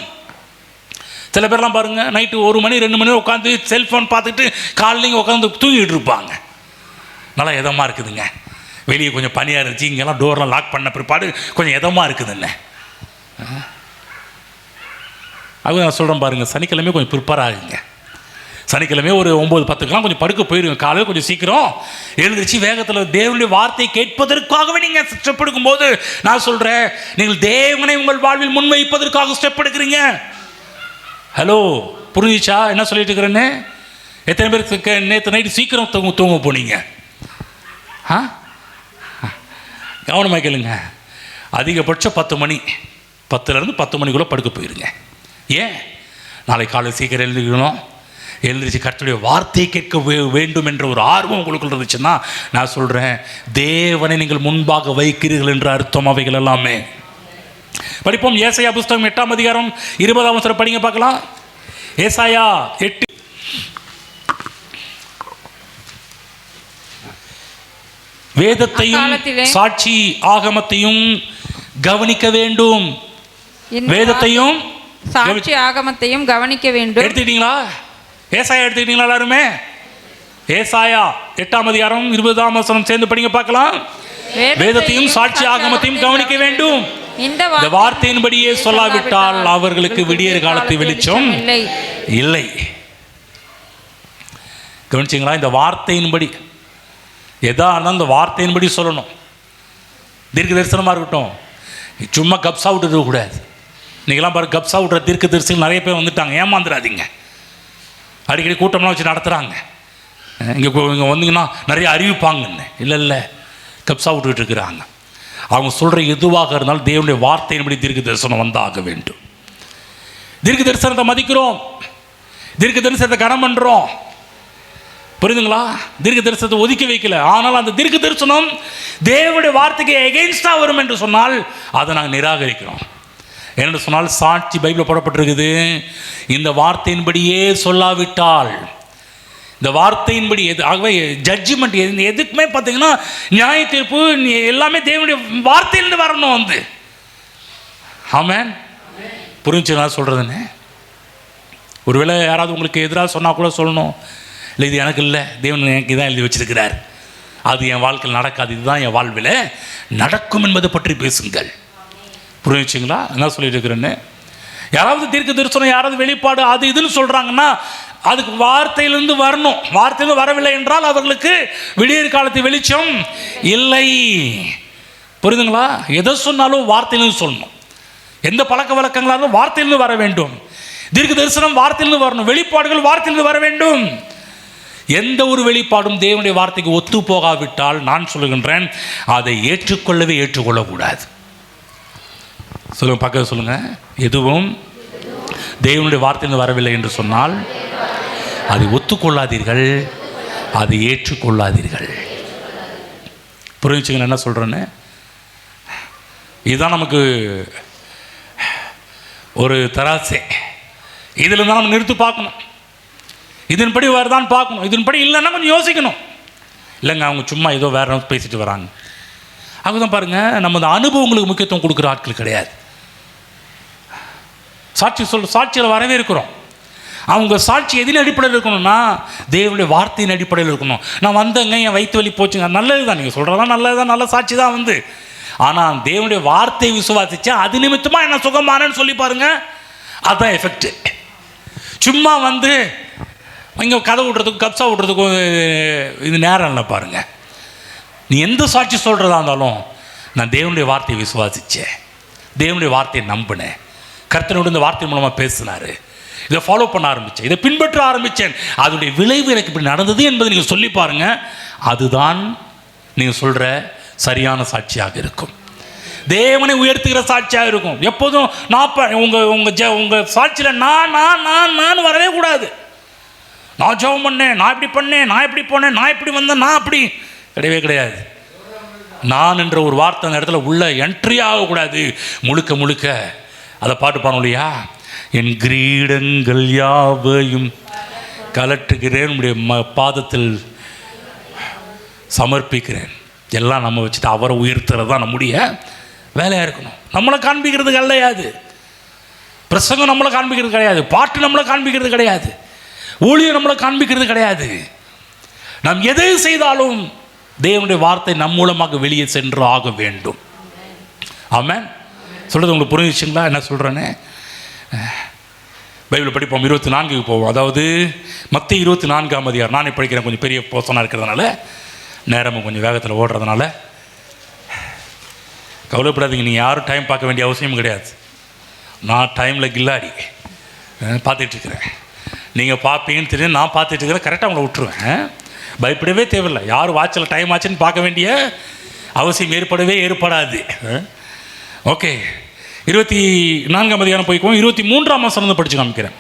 சில பேர்லாம் பாருங்கள், நைட்டு 1 மணி 2 மணி உட்காந்து செல்ஃபோன் பார்த்துட்டு காலையில் உட்காந்து தூங்கிட்டு இருப்பாங்க. நல்லா இதமாக இருக்குதுங்க. வெளியே கொஞ்சம் பனியாக இருந்துச்சு, இங்கெல்லாம் டோர்லாம் லாக் பண்ண பிற்பாடு கொஞ்சம் இதமாக இருக்குதுன்னு. அது நான் சொல்கிறேன் பாருங்கள், சனிக்கிழமை கொஞ்சம் ப்ரிப்பேர் ஆகுங்க. சனிக்கிழமை ஒரு 9-10க்கெலாம் கொஞ்சம் படுக்க போயிடுங்க. காலையில் கொஞ்சம் சீக்கிரம் எழுந்திரிச்சு வேகத்தில் தேவனுடைய வார்த்தையை கேட்பதற்காகவே நீங்கள் ஸ்டெப் எடுக்கும்போது நான் சொல்கிறேன், நீங்கள் தேவனை உங்கள் வாழ்வில் முன்வைப்பதற்காக ஸ்டெப் எடுக்கிறீங்க. ஹலோ, புரிஞ்சிச்சா என்ன சொல்லிட்டு இருக்கிறேன்னு? எத்தனை பேருக்கு நேற்று நைட்டு சீக்கிரம் தூங்க போனீங்க? கவனமாக கேளுங்க. அதிகபட்சம் 10 மணி, 10லேருந்து 10 மணிக்குள்ளே படுக்க போயிருங்க. ஏன்? நாளை காலை சீக்கிரம் எழுந்திரிக்கணும். எழுந்திரிச்சு கர்த்தருடைய வார்த்தையை கேட்க வேண்டும் என்ற ஒரு ஆர்வம் உங்களுக்குள்ள இருந்துச்சுன்னா நான் சொல்கிறேன், தேவனை நீங்கள் முன்பாக வைக்கிறீர்கள் என்ற அர்த்தம் அவைகள் எல்லாமே. படிப்போம். ஏசாயா புஸ்தகம் 8ஆம் அதிகாரம் 20ஆம் வசனம் படிங்க பார்க்கலாம். ஏசாயா 8. வேதத்தையும் சாட்சி ஆகமத்தையும் கவனிக்க வேண்டும். வேதத்தையும் சாட்சி ஆகமத்தையும் கவனிக்க வேண்டும். எடுத்துக்கிட்டீங்களா? ஏசாயா எடுத்துக்கிட்டீங்களா எல்லாருமே? ஏசாயா 8ஆம் அதிகாரம் 20ஆம் வசனம் சேர்ந்து படிங்க பார்க்கலாம். வேதத்தையும் சாட்சி ஆகமத்தையும் கவனிக்க வேண்டும். இந்த வார்த்தையின்படியே சொல்லாவிட்டால் அவர்களுக்கு விடியற் காலத்து வெளிச்சம் இல்லை. கவனிச்சிங்களா? இந்த வார்த்தையின்படி எதா இருந்தால் இந்த வார்த்தையின்படி சொல்லணும். தீர்க்க தரிசனமாக இருக்கட்டும், சும்மா கப்ஸா விட்டு இருக்கக்கூடாது. நீங்களாம் பாரு, கப்ஸா விட்ற தீர்க்கதரிசிகள் நிறைய பேர் வந்துட்டாங்க, ஏமாந்துடாதீங்க. அடிக்கடி கூட்டம்லாம் வச்சு நடத்துகிறாங்க. இங்கே வந்தீங்கன்னா நிறைய அறிவிப்பாங்கன்னு. இல்லை, கப்ஸா விட்டுக்கிட்டு இருக்கிறாங்க. அவங்க சொல்கிற எதுவாக இருந்தாலும் தேவனுடைய வார்த்தையின்படி தீர்க்க தரிசனம் வந்தாக வேண்டும். தீர்க்க தரிசனத்தை மதிக்கிறோம், தீர்க்க தரிசனத்தை கனம் பண்ணுறோம், புரியுதுங்களா? தீர்க்க தரிசனத்தை ஒதுக்கி வைக்கல. ஆனால் அந்த தீர்க்க தரிசனம் தேவனுடைய வார்த்தைக்கு எகெயின்ஸ்டாக வரும் என்று சொன்னால் அதை நாங்கள் நிராகரிக்கிறோம். என்று சொன்னால் சாட்சி பைபிளில் போடப்பட்டிருக்குது, இந்த வார்த்தையின்படியே சொல்லாவிட்டால், இந்த வார்த்தையின்படி ஆகவே ஜட்ஜ்மெண்ட் எதுக்குமே பார்த்தீங்கன்னா நியாய தீர்ப்பு எல்லாமே தேவனுடைய வார்த்தையிலிருந்து வரணும் வந்து. ஆமென். புரிஞ்சு நான் சொல்கிறதுன்னு? ஒருவேளை யாராவது உங்களுக்கு எதிராக சொன்னால் கூட சொல்லணும், இல்லை இது எனக்கு இல்லை, தேவன் எனக்கு இதான் எழுதி வச்சிருக்கிறார், அது என் வாழ்க்கையில் நடக்காது, இதுதான் என் வாழ்வில் நடக்கும் என்பதை பற்றி பேசுங்கள். புரிஞ்சுங்களா என்ன சொல்லிட்டு இருக்கிறேன்னு? யாராவது தீர்க்க தரிசனம், யாராவது வெளிப்பாடு அது இதுன்னு சொல்கிறாங்கன்னா அதுக்கு வார்த்தையிலிருந்து வரணும். வார்த்தையிலிருந்து வரவில்லை என்றால் அவர்களுக்கு விடியற் காலத்து வெளிச்சம் இல்லை. புரியுதுங்களா? எதை சொன்னாலும் வார்த்தையிலிருந்து சொல்லணும். எந்த பழக்க வழக்கங்களாக வார்த்தையிலிருந்து வர வேண்டும். தீர்க்க தரிசனம் வார்த்தையிலிருந்து வரணும், வெளிப்பாடுகள் வார்த்தையிலிருந்து வர வேண்டும். எந்த ஒரு வெளிப்பாடும் தேவனுடைய வார்த்தைக்கு ஒத்து போகாவிட்டால் நான் சொல்லுகின்றேன், அதை ஏற்றுக்கொள்ளக்கூடாது. சொல்லுங்க, பக்கத்தில் சொல்லுங்க. எதுவும் தேவனுடைய வார்த்தையிலிருந்து வரவில்லை என்று சொன்னால் அதை ஒத்துக்கொள்ளாதீர்கள், அதை ஏற்றுக்கொள்ளாதீர்கள். புரிஞ்சுங்க என்ன சொல்கிறேன்னு? இதுதான் நமக்கு ஒரு தராசே. இதில் தான் நம்ம நிறுத்தி பார்க்கணும். இதன்படி வருதான்னு பார்க்கணும், இதன்படி இல்லைன்னா கொஞ்சம் யோசிக்கணும். இல்லைங்க அவங்க சும்மா ஏதோ வேற பேசிட்டு வராங்க. அதுதான் பாருங்கள், நம்ம அந்த அனுபவங்களுக்கு முக்கியத்துவம் கொடுக்குற ஆட்கள் கிடையாது. சாட்சியில் வரவே இருக்கிறோம். அவங்க சாட்சி எதின் அடிப்படையில் இருக்கணும்னா தேவனுடைய வார்த்தையின் அடிப்படையில் இருக்கணும். நான் வந்தேங்க, என் வயிற்று வலி போச்சுங்க, நல்லது தான், நீங்கள் சொல்கிறதா நல்லது தான், நல்ல சாட்சி தான் வந்து. ஆனால் தேவனுடைய வார்த்தை விசுவாசிச்சா அது நிமித்தமாக என்ன சுகமானன்னு சொல்லி பாருங்க, அதுதான் எஃபெக்ட். சும்மா வந்து இங்கே கதை விட்றதுக்கும் கப்ஸா விட்றதுக்கும் இது நேரம் இல்லை பாருங்க. நீ எந்த சாட்சி சொல்கிறதா இருந்தாலும், நான் தேவனுடைய வார்த்தையை விசுவாசித்தேன், தேவனுடைய வார்த்தையை நம்பினேன், கர்த்தனோடு இந்த வார்த்தை மூலமாக பேசினார், இதை ஃபாலோ பண்ண ஆரம்பித்தேன், இதை பின்பற்ற ஆரம்பித்தேன், அதனுடைய விளைவு எனக்கு இப்படி நடந்தது என்பதை நீங்கள் சொல்லி பாருங்கள். அதுதான் நீங்கள் சொல்கிற சரியான சாட்சியாக இருக்கும், தேவனை உயர்த்துகிற சாட்சியாக இருக்கும். எப்போதும் நான் உங்கள் சாட்சியில் நான் வரவே கூடாது. நான் ஜெபம் பண்ணேன், நான் இப்படி பண்ணேன், நான் இப்படி போனேன், நான் இப்படி வந்தேன், நான் அப்படி கிடையவே கிடையாது. நான் என்ற ஒரு வார்த்தை அந்த இடத்துல உள்ள என்ட்ரி ஆகக்கூடாது. முழுக்க முழுக்க அதை பாட்டு பாருங்க இல்லையா, என் கிரீடங்கள் யாவையும் கலட்டுகிறேன், உடைய பாதத்தில் சமர்ப்பிக்கிறேன். எல்லாம் நம்ம வச்சுட்டு அவரை உயர்த்துறது தான் நம்முடைய வேலையாக இருக்கணும். நம்மளை காண்பிக்கிறது கிடையாது, பிரசங்கம் நம்மளை காண்பிக்கிறது கிடையாது, பாட்டு நம்மளை காண்பிக்கிறது கிடையாது, ஊழியம் நம்மளை காண்பிக்கிறது கிடையாது. நாம் எதை செய்தாலும் தேவனுடைய வார்த்தை நம் மூலமாக வெளியே சென்று ஆக வேண்டும். ஆமென். சொல்கிறது உங்களுக்கு புரிஞ்சுச்சுங்களா என்ன சொல்கிறேன்னு? பைபிள் படிப்போம், 24க்கு போவோம். அதாவது மத்திய 24ஆம் அதிகாரம். நானே படிக்கிறேன், கொஞ்சம் பெரிய போசனாக இருக்கிறதுனால, நேரமும் கொஞ்சம் வேகத்தில் ஓடுறதுனால கவலைப்படாதீங்க. நீங்கள் யாரும் டைம் பார்க்க வேண்டிய அவசியமும் கிடையாது. நான் டைமில் கில்லாடி பார்த்துட்ருக்கிறேன், நீங்கள் பார்ப்பீங்கன்னு தெரியும், நான் பார்த்துட்ருக்கிறேன், கரெக்டாக உங்களை விட்டுருவேன். பயப்படவே தேவையில்லை. யார் வாட்சில் டைம் ஆச்சுன்னு பார்க்க வேண்டிய அவசியம் ஏற்படாது. ஓகே, 24ஆம் அதிகாரம் போய்க்குவோம். 23ஆம் வசனம் படித்து காமிக்கிறேன்.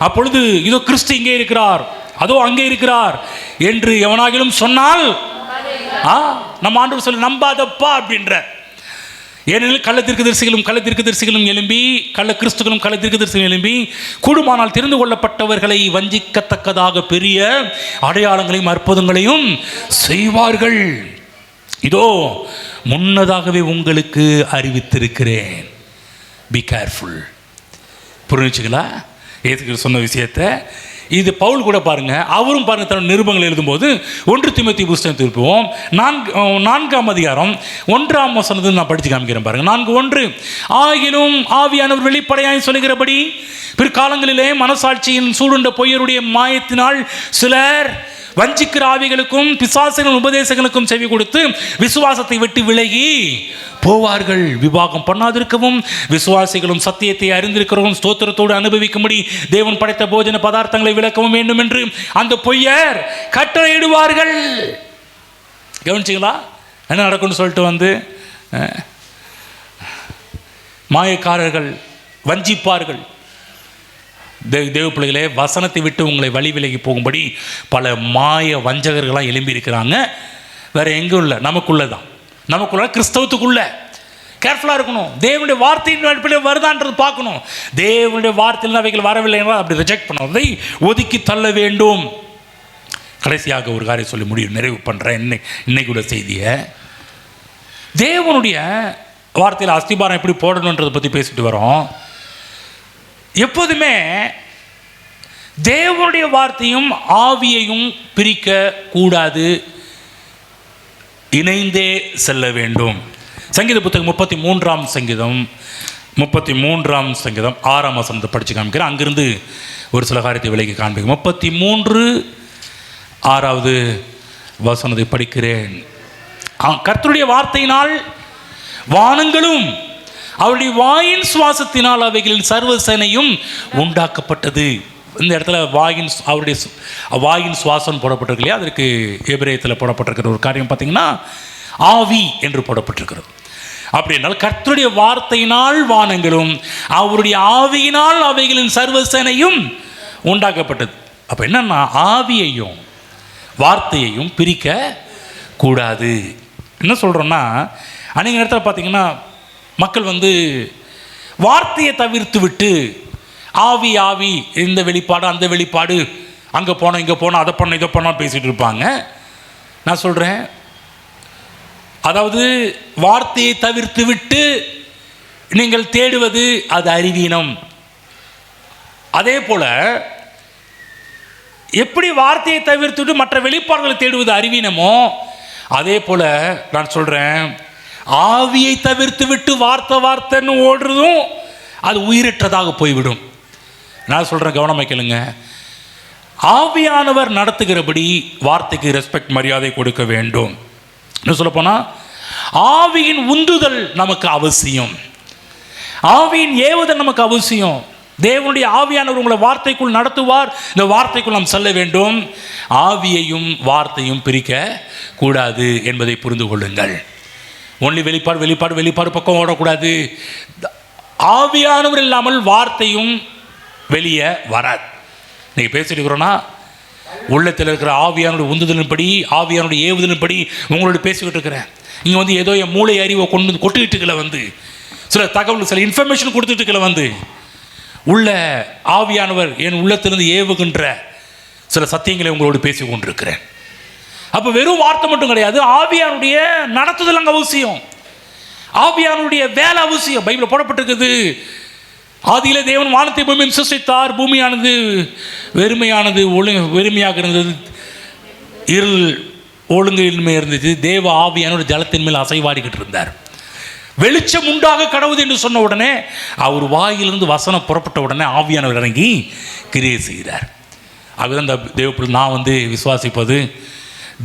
அப்பொழுது இதோ கிறிஸ்து இங்கே இருக்கிறார், அதோ அங்கே இருக்கிறார் என்று எவனாகிலும் சொன்னால் நம்ம ஆண்டவர் சொல்லி நம்பாதப்பா அப்படின்ற. ஏனெனில் கள்ள தீர்க்கதரிசிகளும் எழும்பி, கள்ள கிறிஸ்துகளும் கள்ள தீர்க்கதரிசிகளும் எழும்பி கூடுமானால் தெரிந்து கொள்ளப்பட்டவர்களை வஞ்சிக்கத்தக்கதாக பெரிய அடையாளங்களையும் அற்புதங்களையும் செய்வார்கள். இதோ முன்னதாகவே உங்களுக்கு அறிவித்திருக்கிறேன். Be careful. புரிஞ்சுங்களா ஏசுக்கு சொன்ன விஷயத்தை? இது பவுல் கூட பாருங்க, அவரும் பாருங்க தன் நிருபங்கள் எழுதும்போது 1 தீமோத்தேயு புத்தகம் திருப்புவோம், 4ஆம் அதிகாரம் 1ஆம் வசனத்தை நான் படித்து காமிக்கிறேன் பாருங்க. 4:1 ஆகிலும் ஆவியானவர் வெளிப்படையாய் சொல்லுகிறபடி பிற்காலங்களிலே மனசாட்சியின் சூடுண்ட பொய்யருடைய மாயத்தினால் சிலர் வஞ்சிக்கிற ஆவிகளுக்கும் பிசாசுகளின் உபதேசங்களுக்கும் செவி கொடுத்து விசுவாசத்தை விட்டு விலகி போவார்கள். விவாகம் பண்ணாதிருக்கவும் விசுவாசிகளும் சத்தியத்தை அறிந்திருக்கிறவும் ஸ்தோத்திரத்தோடு அனுபவிக்கும்படி தேவன் படைத்த போஜன பதார்த்தங்களை விளக்கவும் வேண்டும் என்று அந்த பொய்யர் கட்டளையிடுவார்கள். கவனிச்சிங்களா என்ன நடக்கும்னு சொல்லிட்டு மாயக்காரர்கள் வஞ்சிப்பார்கள். தேவ பிள்ளைகளே, வசனத்தை விட்டு உங்களை வழி விலகி போகும்படி பல மாய வஞ்சகர்களாக எழும்பி இருக்கிறாங்க. வேற எங்கும் இல்லை, நமக்குள்ள தான். நமக்குள்ள கிறிஸ்தவத்துக்குள்ள கேர்ஃபுல்லாக இருக்கணும். தேவனுடைய வார்த்தையின் அடிப்படையில் வருதான்றது பார்க்கணும். தேவனுடைய வார்த்தையில் அவைகள் வரவில்லை என்றால் அப்படி ரிஜெக்ட் பண்ண, அதை ஒதுக்கி தள்ள வேண்டும். கடைசியாக ஒரு காரியம் சொல்லி முடியும், நிறைவு பண்ணுறேன். இன்னைக்குள்ள செய்தியை, தேவனுடைய வார்த்தையில் அஸ்திபாரம் எப்படி போடணுன்றதை பற்றி பேசிட்டு வரோம். எப்போதுமே தேவனுடைய வார்த்தையும் ஆவியையும் பிரிக்க கூடாது, இணைந்தே செல்ல வேண்டும். சங்கீத புத்தகம் 33ஆம் சங்கீதம் 6ஆம் வசனத்தை படித்து காமிக்கிறேன். அங்கிருந்து ஒரு சில காரியத்தை விலைக்கு காண்பிக்கும். 33:6 வசனத்தை படிக்கிறேன். கர்த்தருடைய வார்த்தையினால் வானங்களும் அவருடைய வாயின் சுவாசத்தினால் அவைகளின் சர்வசேனையும் உண்டாக்கப்பட்டது. இந்த இடத்துல அவருடைய வாயின் சுவாசம் போடப்பட்டிருக்கு இல்லையா, அதற்கு எபிரேயத்தில் போடப்பட்டிருக்கிற ஒரு காரியம் பார்த்தீங்கன்னா ஆவி என்று போடப்பட்டிருக்கிறது. அப்படி என்றால் கர்த்தருடைய வார்த்தையினால் வானங்களும் அவருடைய ஆவியினால் அவைகளின் சர்வசேனையும் உண்டாக்கப்பட்டது. அப்போ என்னன்னா, ஆவியையும் வார்த்தையையும் பிரிக்க கூடாது. என்ன சொல்கிறோன்னா, அநேக நேரத்தில் பார்த்தீங்கன்னா மக்கள் வார்த்தையை தவிர்த்து விட்டு ஆவி இந்த வெளிப்பாடு அந்த வெளிப்பாடு, அங்கே போனோம் இங்கே போனோம் அதை பண்ணோம் இதை பண்ணோம் பேசிகிட்டு இருப்பாங்க. நான் சொல்கிறேன், அதாவது வார்த்தையை தவிர்த்து விட்டு நீங்கள் தேடுவது அது அறிவீனம். அதே போல் எப்படி வார்த்தையை தவிர்த்துட்டு மற்ற வெளிப்பாடுகளை தேடுவது அறிவீனமோ, அதே போல் நான் சொல்கிறேன், ஆவியை தவிர்த்து விட்டு வார்த்தைன்னு ஓடுறதும் அது உயிரற்றதாக போய்விடும். நான் சொல்கிறேன், கவனமாக கேளுங்க. ஆவியானவர் நடத்துகிறபடி வார்த்தைக்கு ரெஸ்பெக்ட் மரியாதை கொடுக்க வேண்டும். என்ன சொல்லப்போனால், ஆவியின் உந்துதல் நமக்கு அவசியம், ஆவியின் ஏவுதல் நமக்கு அவசியம். தேவனுடைய ஆவியானவர் உங்களை வார்த்தைக்குள் நடத்துவார், இந்த வார்த்தைக்குள் நாம் செல்ல வேண்டும். ஆவியையும் வார்த்தையும் பிரிக்க கூடாது என்பதை புரிந்து கொள்ளுங்கள். ஒன்லி வெளிப்பாடு பக்கம் ஓடக்கூடாது. ஆவியானவர் இல்லாமல் வார்த்தையும் வெளியே வராது. நீங்கள் பேசிட்டு இருக்கிறோன்னா, உள்ளத்தில் இருக்கிற ஆவியானுடைய உந்துதலின்படி ஆவியானுடைய ஏவுதலின்படி உங்களோட பேசிக்கிட்டு இருக்கிறேன். இங்கே ஏதோ என் மூளை அறிவை கொட்டுக்கிட்டுக்களை சில தகவல் சில இன்ஃபர்மேஷன் கொடுத்துட்டுக்களை உள்ள ஆவியானவர் என் உள்ளத்திலிருந்து ஏவுகின்ற சில சத்தியங்களை உங்களோடு பேசி கொண்டிருக்கிறேன். அப்போ வெறும் வார்த்தை மட்டும் கிடையாது, ஆவியானுடைய நடத்துதல் அங்கே அவசியம், ஆவியானுடைய வேலை அவசியம். பைபிளில் போடப்பட்டிருக்குது, ஆதியிலே தேவன் வானத்தை பூமியும் சிருஷ்டித்தார், பூமியானது வெறுமையாக இருந்தது, இருள் ஒழுங்கின்மை இருந்துச்சு, தேவ ஆவியானோட ஜலத்தின் மேல் அசைவாடிக்கிட்டு இருந்தார். வெளிச்சம் உண்டாக கடவுது என்று சொன்ன உடனே அவர் வாயிலிருந்து வசனம் புறப்பட்ட உடனே ஆவியானவர் இறங்கி கிரியை செய்கிறார். அதுதான் இந்த தேவப்பிள்ளை நான் விசுவாசிப்பது,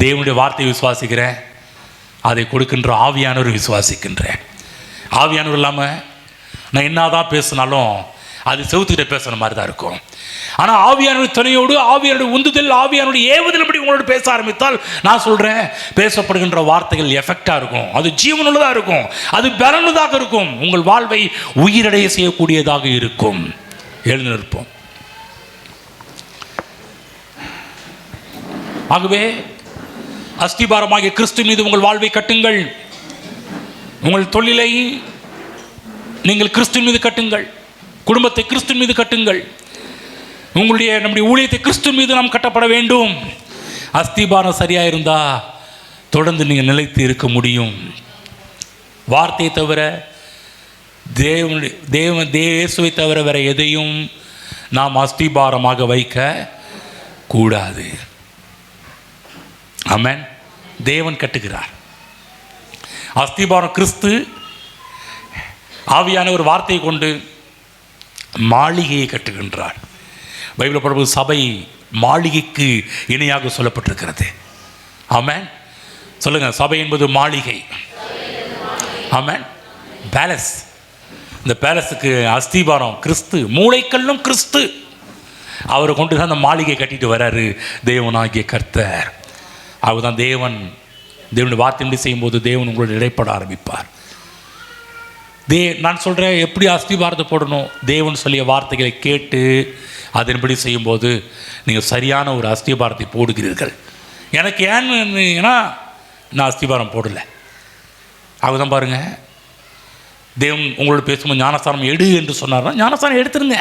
தேவனுடைய வார்த்தையை விசுவாசிக்கிறேன், அதை கொடுக்கின்ற ஆவியானவர் விசுவாசிக்கின்றேன். ஆவியானவர் இல்லாமல் நான் என்னதான் பேசினாலும் அது செவுத்துக்கிட்ட பேசுகிற மாதிரி தான் இருக்கும். ஆனால் ஆவியானுடைய துணையோடு ஆவியானுடைய உந்துதல் ஆவியானுடைய ஏவுதல் எப்படி உங்களோட பேச ஆரம்பித்தால், நான் சொல்கிறேன், பேசப்படுகின்ற வார்த்தைகள் எஃபெக்டாக இருக்கும், அது ஜீவனுள்ளதாக இருக்கும், அது பலனுள்ளதாக இருக்கும், உங்கள் வாழ்வை உயிரடைய செய்யக்கூடியதாக இருக்கும். எழுந்து நிற்போம். ஆகவே அஸ்திபாரமாகிய கிறிஸ்து மீது உங்கள் வாழ்வை கட்டுங்கள். உங்கள் தொழிலை நீங்கள் கிறிஸ்து மீது கட்டுங்கள், குடும்பத்தை கிறிஸ்து மீது கட்டுங்கள், நம்முடைய ஊழியத்தை கிறிஸ்து மீது நாம் கட்டப்பட வேண்டும். அஸ்திபாரம் சரியாக இருந்தால் தொடர்ந்து நீங்கள் நிலைத்து இருக்க முடியும். வார்த்தையை தவிர இயேசுவை தவிர வேற எதையும் நாம் அஸ்திபாரமாக வைக்க கூடாது. ஆமென். தேவன் கட்டுகிறார். அஸ்திபாரம் கிறிஸ்து, ஆவியான ஒரு வார்த்தையை கொண்டு மாளிகையை கட்டுகின்றார். பைபிள் போடும்போது சபை மாளிகைக்கு இணையாக சொல்லப்பட்டிருக்கிறது. ஆமென். சொல்லுங்க, சபை என்பது மாளிகை. ஆமென். பேலஸ். இந்த பேலஸுக்கு அஸ்திபாரம் கிறிஸ்து, மூளைக்கல்லும் கிறிஸ்து. அவரை கொண்டு தான் அந்த மாளிகை கட்டிட்டு வர்றாரு தேவனாகிய கர்த்தர். அவர் தான் தேவன். தேவனுடைய வார்த்தை செய்யும்போது தேவன் உங்களோட இடைப்பட ஆரம்பிப்பார். நான் சொல்கிறேன், எப்படி அஸ்திபாரத்தை போடணும்? தேவன் சொல்லிய வார்த்தைகளை கேட்டு அதன்படி செய்யும்போது நீங்கள் சரியான ஒரு அஸ்திபாரத்தை போடுகிறீர்கள். எனக்கு ஏன்னா நான் அஸ்திபாரம் போடலை. அதுதான் பாருங்கள், தேவன் உங்களோட பேசும்போது ஞானஸ்தானம் எடு என்று சொன்னார்னா ஞானஸ்தானம் எடுத்துருங்க.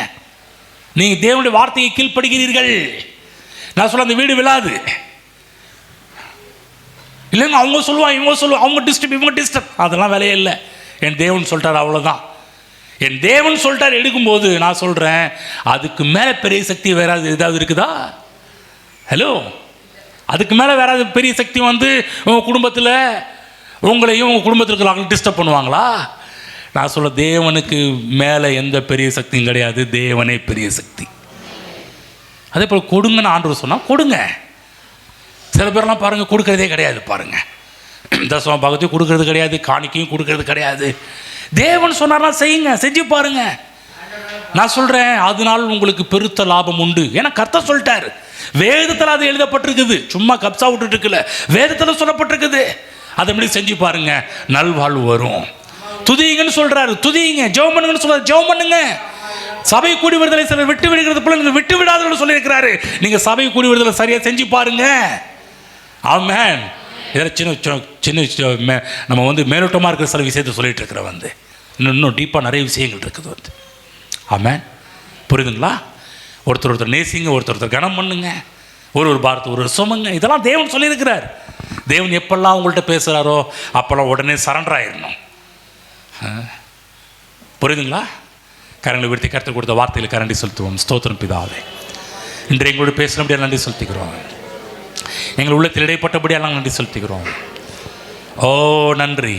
நீங்கள் தேவனுடைய வார்த்தையை கீழ்ப்படுகிறீர்கள். நான் சொல்ல அந்த வீடு விழாது. இல்லைங்க, அவங்க சொல்லுவாங்க, இவங்க சொல்லுவாங்க, அவங்க டிஸ்டர்ப், இவங்க டிஸ்டர்ப், அதெல்லாம் வேலையே இல்லை. என் தேவன் சொல்லிட்டார், அவ்வளோதான். என் தேவன் சொல்லிட்டார் எடுக்கும்போது நான் சொல்கிறேன், அதுக்கு மேலே பெரிய சக்தி வேற ஏதாவது இருக்குதா? ஹலோ, அதுக்கு மேலே வேற பெரிய சக்தி வந்து உங்கள் குடும்பத்தில் உங்களையும் உங்கள் குடும்பத்தில் இருக்கிறவங்க டிஸ்டர்ப் பண்ணுவாங்களா? நான் சொல்ல, தேவனுக்கு மேலே எந்த பெரிய சக்தியும் கிடையாது. தேவனே பெரிய சக்தி. அதே போல் கொடுங்கன்னு ஆண்டவர் சொன்னால் கொடுங்க. சில பேர்லாம் பாருங்கள், கொடுக்கறதே கிடையாது. பாருங்கள், தசம பாகத்தையும் கொடுக்கறது கிடையாது, காணிக்கையும் கொடுக்கறது கிடையாது. தேவன் சொன்னார்னா செய்யுங்க, செஞ்சு பாருங்க. நான் சொல்கிறேன், அதனால் உங்களுக்கு பெருத்த லாபம் உண்டு. ஏன்னா கர்த்தர் சொல்லிட்டாரு, வேதத்தில் அது எழுதப்பட்டிருக்குது. சும்மா கப்சா விட்டுட்டு இருக்குல்ல, வேதத்தில் சொல்லப்பட்டிருக்குது. அதை எப்படி செஞ்சு பாருங்க, நல்வாழ்வு வரும். துதிங்கன்னு சொல்கிறாரு, துதிங்க. ஜெபம் பண்ணுங்கன்னு சொல்கிறார், ஜெபம் பண்ணுங்க. சபை கூடி விடுதலை சிலர் விட்டு விடுகிறது போல நீங்கள் விட்டு விடாதவர்கள் சொல்லியிருக்கிறாரு. நீங்கள் சபை கூடி விடுதலை சரியாக செஞ்சு பாருங்க. ஆமென். இதில் சின்ன நம்ம வந்து மேலோட்டமாக இருக்கிற சில விஷயத்தை சொல்லிட்டு இருக்கிற வந்து இன்னும் டீப்பாக நிறைய விஷயங்கள் இருக்குது வந்து. ஆமென். புரியுதுங்களா? ஒருத்தர் நேசிங்க, ஒருத்தர் கனம் பண்ணுங்க, ஒரு பாரத்தை ஒரு சுமங்க. இதெல்லாம் தேவன் சொல்லியிருக்கிறார். தேவன் எப்பெல்லாம் உங்கள்கிட்ட பேசுகிறாரோ அப்போல்லாம் உடனே சரண்டர் ஆயிடணும். புரியுதுங்களா? கரங்களை விடுத்தி கருத்து கொடுத்த வார்த்தையில் கரண்டி செலுத்துவோம். ஸ்தோத்திரம் பிதாவே, இன்று எங்களோட பேசினபடியாக நன்றி செலுத்திக்கிறோம். எங்கள் உள்ளத்தில் இடைப்பட்டபடியெல்லாம் நன்றி செலுத்துகிறோம். ஓ நன்றி.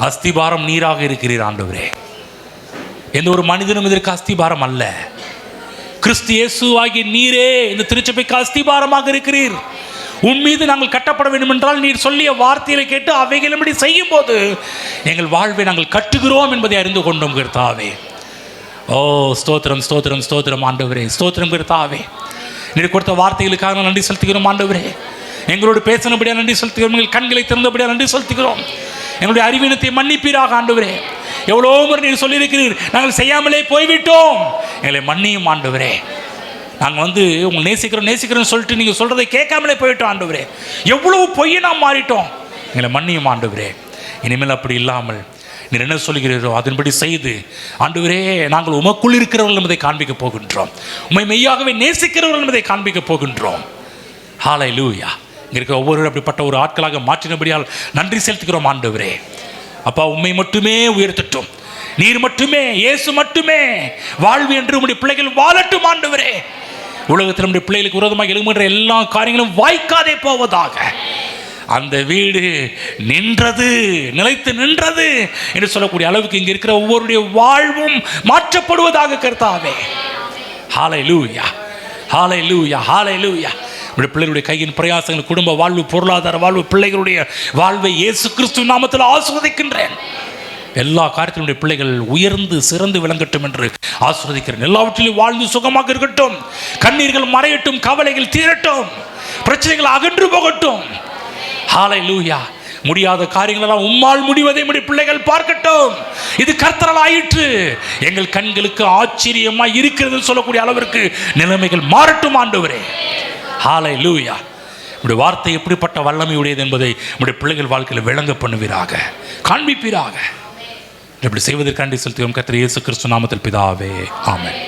அஸ்திபாரம் நீராக இருக்கிறீர் ஆண்டவரே. எந்த ஒரு மனிதனும் இதற்கு அஸ்திபாரம் அல்ல. கிறிஸ்து இயேசு ஆகிய நீரே இந்த திருச்சபைக்கு அஸ்திபாரமாக இருக்கிறீர். உன் மீது நாங்கள் கட்டப்பட வேண்டும் என்றால் நீர் சொல்லிய வார்த்தைகளை கேட்டு அவைகளின்படி செய்யும் போது எங்கள் வாழ்வை நாங்கள் கட்டுகிறோம் என்பதை அறிந்து கொண்டோம் கர்த்தாவே. ஓ ஸ்தோத்திரம் ஸ்தோத்திரம் ஸ்தோத்திரம் ஆண்டவரே. ஸ்தோத்திரம் கர்த்தாவே. நீர் கொடுத்த வார்த்தைகளுக்காக நன்றி செலுத்துகிறோம் ஆண்டவரே. எங்களோடு பேசினபடியாக நன்றி செலுத்துகிறோம். எங்கள் கண்களை திறந்தபடியாக நன்றி செலுத்துகிறோம். எங்களுடைய அறிவினத்தை மன்னிப்பீராக ஆண்டவரே. எவ்வளோ முறை நீர் சொல்லியிருக்கிறீர், நாங்கள் செய்யாமலே போய்விட்டோம், எங்களை மன்னியும் ஆண்டவரே. நாங்கள் வந்து உங்களை நேசிக்கிறோன்னு சொல்லிட்டு நீங்கள் சொல்கிறதை கேட்காமலே போயிட்டோம் ஆண்டவரே. எவ்வளவு பொய்யை நாம் மாறிட்டோம், எங்களை மன்னியும் ஆண்டவரே. இனிமேல் அப்படி இல்லாமல் நீர் என்ன சொல்கிறீரோ அதன்படி செய்து ஆண்டவரே நாங்கள் உமக்குள் இருக்கிறவர்கள் என்பதை காண்பிக்க போகின்றோம். உம்மை மெய்யாகவே நேசிக்கிறவர்கள் என்பதை காண்பிக்க போகின்றோம். ஹல்லேலூயா. இங்கே இருக்கிற ஒவ்வொரு அப்படிப்பட்ட ஒரு ஆட்களாக மாற்றினபடியால் நன்றி செலுத்துகிறோம் ஆண்டவரே. அப்பா, உம்மை மட்டுமே உயர்த்தட்டும். நீர் மட்டுமே, இயேசு மட்டுமே வாழ்வு என்று உம்முடைய பிள்ளைகள் வாழட்டும் ஆண்டவரே. உலகத்தில் நம்முடைய பிள்ளைகளுக்கு விரோதமாக எழும்புகின்ற எல்லா காரியங்களும் வாய்க்காதே போவதாக. அந்த வீடு நின்றது, நிலைத்து நின்றது என்று சொல்லக்கூடிய அளவுக்கு இங்கே இருக்கிற ஒவ்வொருடைய வாழ்வும் மாற்றப்படுவதாக கர்த்தாவே. ஹல்லேலூயா, ஹல்லேலூயா, ஹல்லேலூயா. நம்முடைய பிள்ளைகளுடைய கையின் பிரயாசங்கள், குடும்ப வாழ்வு, பொருளாதார வாழ்வு, பிள்ளைகளுடைய வாழ்வை இயேசு கிறிஸ்து நாமத்தில் ஆசீர்வதிக்கின்றேன். எல்லா காரியத்தினுடைய பிள்ளைகள் உயர்ந்து சிறந்து விளங்கட்டும் என்று ஆசீர்வதிக்கிறேன். எல்லாவற்றிலும் வாழ்ந்து சுகமாக இருக்கட்டும். கண்ணீர்கள் மறையட்டும், கவலைகள் தீரட்டும், பிரச்சனைகள் அகன்று போகட்டும். ஹல்லேலூயா. முடியாத காரியங்களெல்லாம் உம்மால் முடிவதை நம்முடைய பிள்ளைகள் பார்க்கட்டும். இது கர்த்தரால் ஆயிற்று, எங்கள் கண்களுக்கு ஆச்சரியமாய் இருக்கிறது சொல்லக்கூடிய அளவிற்கு நிலைமைகள் மாறட்டும் ஆண்டவரே. ஹல்லேலூயா. உடைய வார்த்தை எப்படிப்பட்ட வல்லமை உடையது என்பதை நம்முடைய பிள்ளைகள் வாழ்க்கையில் விளங்க பண்ணுவீராக, காண்பிப்பீராக. இப்படி செய்வதற்காண்டி செலுத்துகிறோம் கர்த்தர் இயேசு கிறிஸ்து நாமத்தில் பிதாவே. ஆமென்.